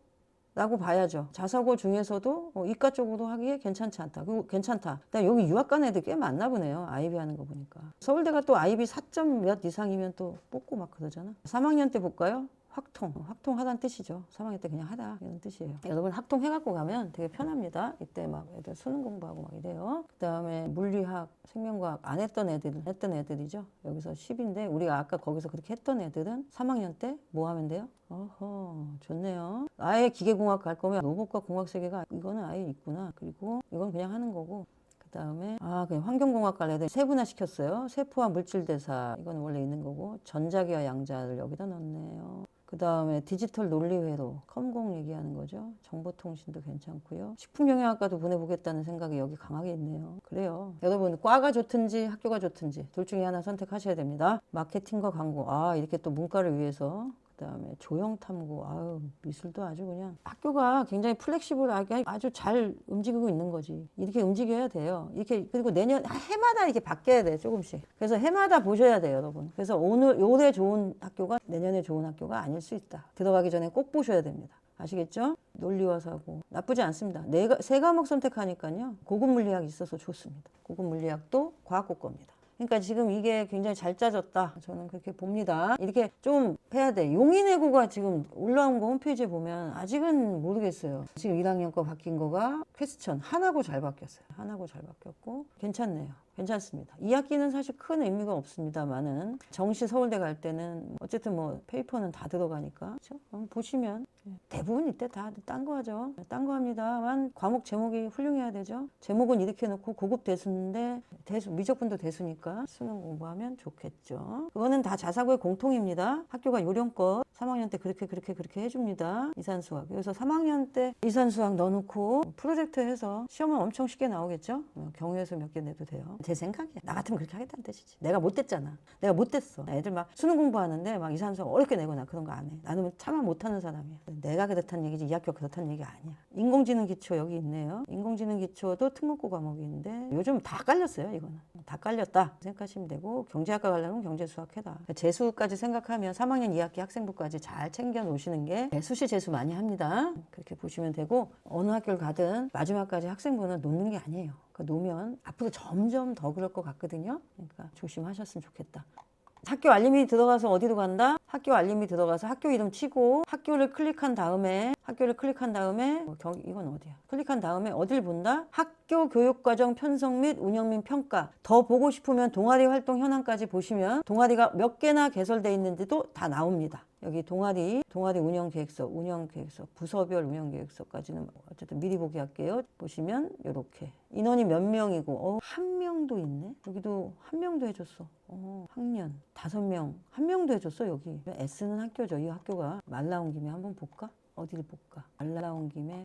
라고 봐야죠. 자사고 중에서도 이과 쪽으로 하기에 괜찮지 않다. 그리고 괜찮다. 일단 여기 유학 간 애들 꽤 많나 보네요. 아이비 하는 거 보니까. 서울대가 또 아이비 4점 몇 이상이면 또 뽑고 막 그러잖아. 3학년 때 볼까요? 학통하다는 뜻이죠. 3학년 때 그냥 하다 이런 뜻이에요. 여러분 학통 해갖고 가면 되게 편합니다. 이때 막 애들 수능 공부하고 막 이래요. 그 다음에 물리학, 생명과학 안 했던 애들이죠. 여기서 10인데 우리가 아까 거기서 그렇게 했던 애들은 3학년 때 뭐 하면 돼요? 어허, 좋네요. 아예 기계공학 갈 거면 로봇과 공학세계가 이거는 아예 있구나. 그리고 이건 그냥 하는 거고. 그 다음에 그냥 환경공학 갈 애들 세분화 시켰어요. 세포와 물질대사 이건 원래 있는 거고, 전자기와 양자를 여기다 넣었네요. 그 다음에 디지털 논리회로 컴공 얘기하는 거죠. 정보통신도 괜찮고요. 식품영양학과도 보내보겠다는 생각이 여기 강하게 있네요. 그래요. 여러분 과가 좋든지 학교가 좋든지 둘 중에 하나 선택하셔야 됩니다. 마케팅과 광고. 이렇게 또 문과를 위해서. 그다음에 조형탐구, 미술도 아주 그냥 학교가 굉장히 플렉시블하게 아주 잘 움직이고 있는 거지. 이렇게 움직여야 돼요. 이렇게 그리고 내년 해마다 이렇게 바뀌어야 돼 조금씩. 그래서 해마다 보셔야 돼요, 여러분. 그래서 올해 좋은 학교가 내년에 좋은 학교가 아닐 수 있다. 들어가기 전에 꼭 보셔야 됩니다. 아시겠죠? 논리와 사고 나쁘지 않습니다. 세 과목 선택하니까요. 고급 물리학이 있어서 좋습니다. 고급 물리학도 과학고 겁니다. 그러니까 지금 이게 굉장히 잘 짜졌다. 저는 그렇게 봅니다. 이렇게 좀 해야 돼. 용인외고가 지금 올라온 거 홈페이지에 보면 아직은 모르겠어요. 지금 1학년 거 바뀐 거가 퀘스천 하나고 잘 바뀌었어요. 하나고 잘 바뀌었고 괜찮네요. 괜찮습니다. 2학기는 사실 큰 의미가 없습니다만은 정시 서울대 갈 때는 어쨌든 뭐 페이퍼는 다 들어가니까 그렇죠? 보시면 대부분 이때 다 딴 거 하죠. 딴 거 합니다만 과목 제목이 훌륭해야 되죠. 제목은 이렇게 해놓고 고급 대수인데 미적분도 대수니까 수능 공부하면 좋겠죠. 그거는 다 자사고의 공통입니다. 학교가 요령껏 3학년 때 그렇게 해줍니다. 이산수학. 그래서 3학년 때 이산수학 넣어놓고 프로젝트 해서 시험은 엄청 쉽게 나오겠죠. 경우에서 몇 개 내도 돼요. 제 생각이야. 나 같으면 그렇게 하겠다는 뜻이지. 내가 못됐잖아. 내가 못됐어. 애들 막 수능 공부하는데 막 이산수학 어렵게 내거나 그런 거 안 해. 나는 차마 못하는 사람이야. 내가 그렇다는 얘기지 이 학교 그렇다는 얘기 아니야. 인공지능 기초 여기 있네요. 인공지능 기초도 특목고 과목이 있는데 요즘 다 깔렸어요. 이거는 다 깔렸다 생각하시면 되고, 경제학과 가려면 경제수학 해라. 재수까지 생각하면 3학년 2학기 학생부까지 잘 챙겨 놓으시는 게 수시 재수 많이 합니다. 그렇게 보시면 되고, 어느 학교를 가든 마지막까지 학생부는 놓는 게 아니에요. 놓으면 앞으로 점점 더 그럴 것 같거든요. 그러니까 조심하셨으면 좋겠다. 학교 알림이 들어가서 어디로 간다? 학교 알림이 들어가서 학교 이름 치고 학교를 클릭한 다음에 이건 어디야? 클릭한 다음에 어딜 본다? 학교 교육과정 편성 및 운영 및 평가. 더 보고 싶으면 동아리 활동 현황까지 보시면 동아리가 몇 개나 개설되어 있는지도 다 나옵니다. 여기 동아리 운영계획서, 부서별 운영계획서까지는 어쨌든 미리 보기 할게요. 보시면 이렇게 인원이 몇 명이고 한 명도 있네. 여기도 한 명도 해줬어. 학년 5명 한 명도 해줬어. 여기 S는 학교죠. 이 학교가 말 나온 김에 한번 볼까? 어디를 볼까? 말 나온 김에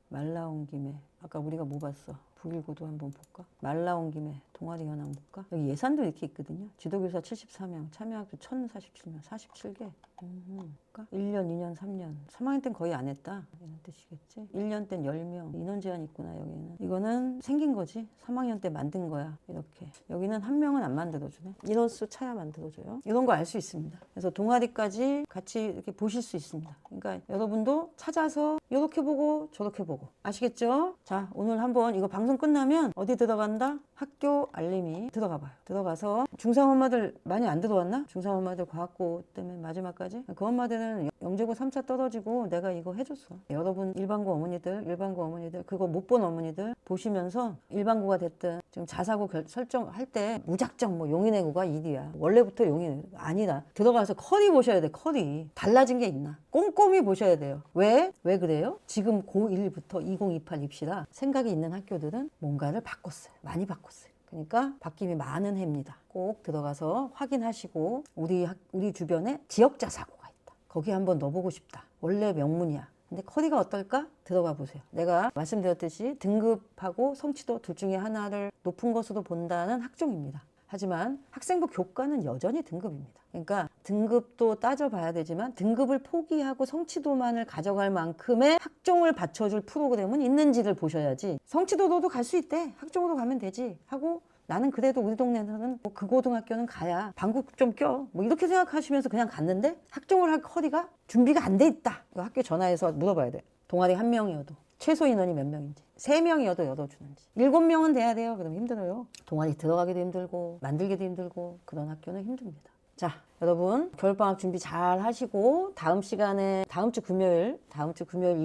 아까 우리가 뭐 봤어? 북일고도 한번 볼까? 말 나온 김에 동아리 현황 볼까? 여기 예산도 이렇게 있거든요. 지도교사 74명, 참여학교 1047명, 47개. 볼까? 1년, 2년, 3년. 3학년 땐 거의 안 했다. 이런 뜻이겠지? 1년 땐 10명. 인원 제한 있구나, 여기는. 이거는 생긴 거지. 3학년 때 만든 거야. 이렇게. 여기는 한 명은 안 만들어주네. 인원수 차야 만들어줘요. 이런 거 알 수 있습니다. 그래서 동아리까지 같이 이렇게 보실 수 있습니다. 그러니까 여러분도 찾아서 이렇게 보고 저렇게 보고. 아시겠죠? 자, 오늘 한번 이거 방송 끝나면 어디 들어간다? 학교 알림이 들어가 봐요. 들어가서 중3 엄마들 많이 안 들어왔나? 중3 엄마들 과학고 때문에 마지막까지. 그 엄마들은 영재고 3차 떨어지고 내가 이거 해줬어. 여러분 일반고 어머니들 그거 못 본 어머니들 보시면서 일반고가 됐든 지금 자사고 설정할 때 무작정 뭐 용인외고가 1위야. 원래부터 용인외고 아니다. 들어가서 커리 보셔야 돼. 커리. 달라진 게 있나? 꼼꼼히 보셔야 돼요. 왜? 왜 그래요? 지금 고1부터 2028 입시라 생각이 있는 학교들은 뭔가를 바꿨어요. 많이 바꿨어요. 그러니까 바뀜이 많은 해입니다. 꼭 들어가서 확인하시고 우리 주변에 지역자 사고가 있다. 거기 한번 넣어보고 싶다. 원래 명문이야. 근데 커리가 어떨까? 들어가 보세요. 내가 말씀드렸듯이 등급하고 성취도 둘 중에 하나를 높은 것으로 본다는 학종입니다. 하지만 학생부 교과는 여전히 등급입니다. 그러니까 등급도 따져봐야 되지만 등급을 포기하고 성취도만을 가져갈 만큼의 학종을 받쳐줄 프로그램은 있는지를 보셔야지. 성취도도 갈 수 있대. 학종으로 가면 되지 하고 나는 그래도 우리 동네에서는 뭐 그 고등학교는 가야 방구 좀 껴. 뭐 이렇게 생각하시면서 그냥 갔는데 학종을 할 커리가 준비가 안 돼 있다. 학교 전화해서 물어봐야 돼. 동아리 한 명이어도 최소 인원이 몇 명인지 3명이어도 열어주는지 7명은 돼야 돼요. 그러면 힘들어요. 동아리 들어가기도 힘들고 만들기도 힘들고 그런 학교는 힘듭니다. 자, 여러분 겨울방학 준비 잘 하시고 다음 시간에 다음 주 금요일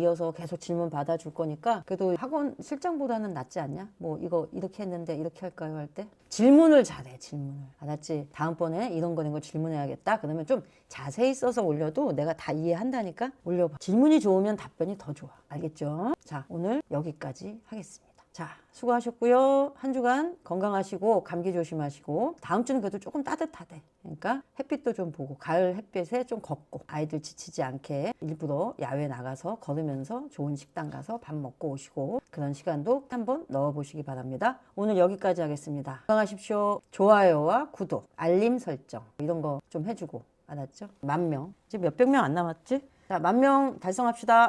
이어서 계속 질문 받아줄 거니까 그래도 학원 실장보다는 낫지 않냐? 뭐 이거 이렇게 했는데 이렇게 할까요? 할 때 질문을 잘해. 질문을. 알았지? 다음번에 이런 거 질문해야겠다. 그러면 좀 자세히 써서 올려도 내가 다 이해한다니까 올려봐. 질문이 좋으면 답변이 더 좋아. 알겠죠? 자, 오늘 여기까지 하겠습니다. 자, 수고하셨고요. 한 주간 건강하시고 감기 조심하시고 다음 주는 그래도 조금 따뜻하대. 그러니까 햇빛도 좀 보고 가을 햇빛에 좀 걷고 아이들 지치지 않게 일부러 야외 나가서 걸으면서 좋은 식당 가서 밥 먹고 오시고 그런 시간도 한번 넣어보시기 바랍니다. 오늘 여기까지 하겠습니다. 건강하십시오. 좋아요와 구독, 알림 설정 이런 거 좀 해주고 알았죠? 10,000명. 지금 몇백 명 안 남았지? 자, 10,000명 달성합시다.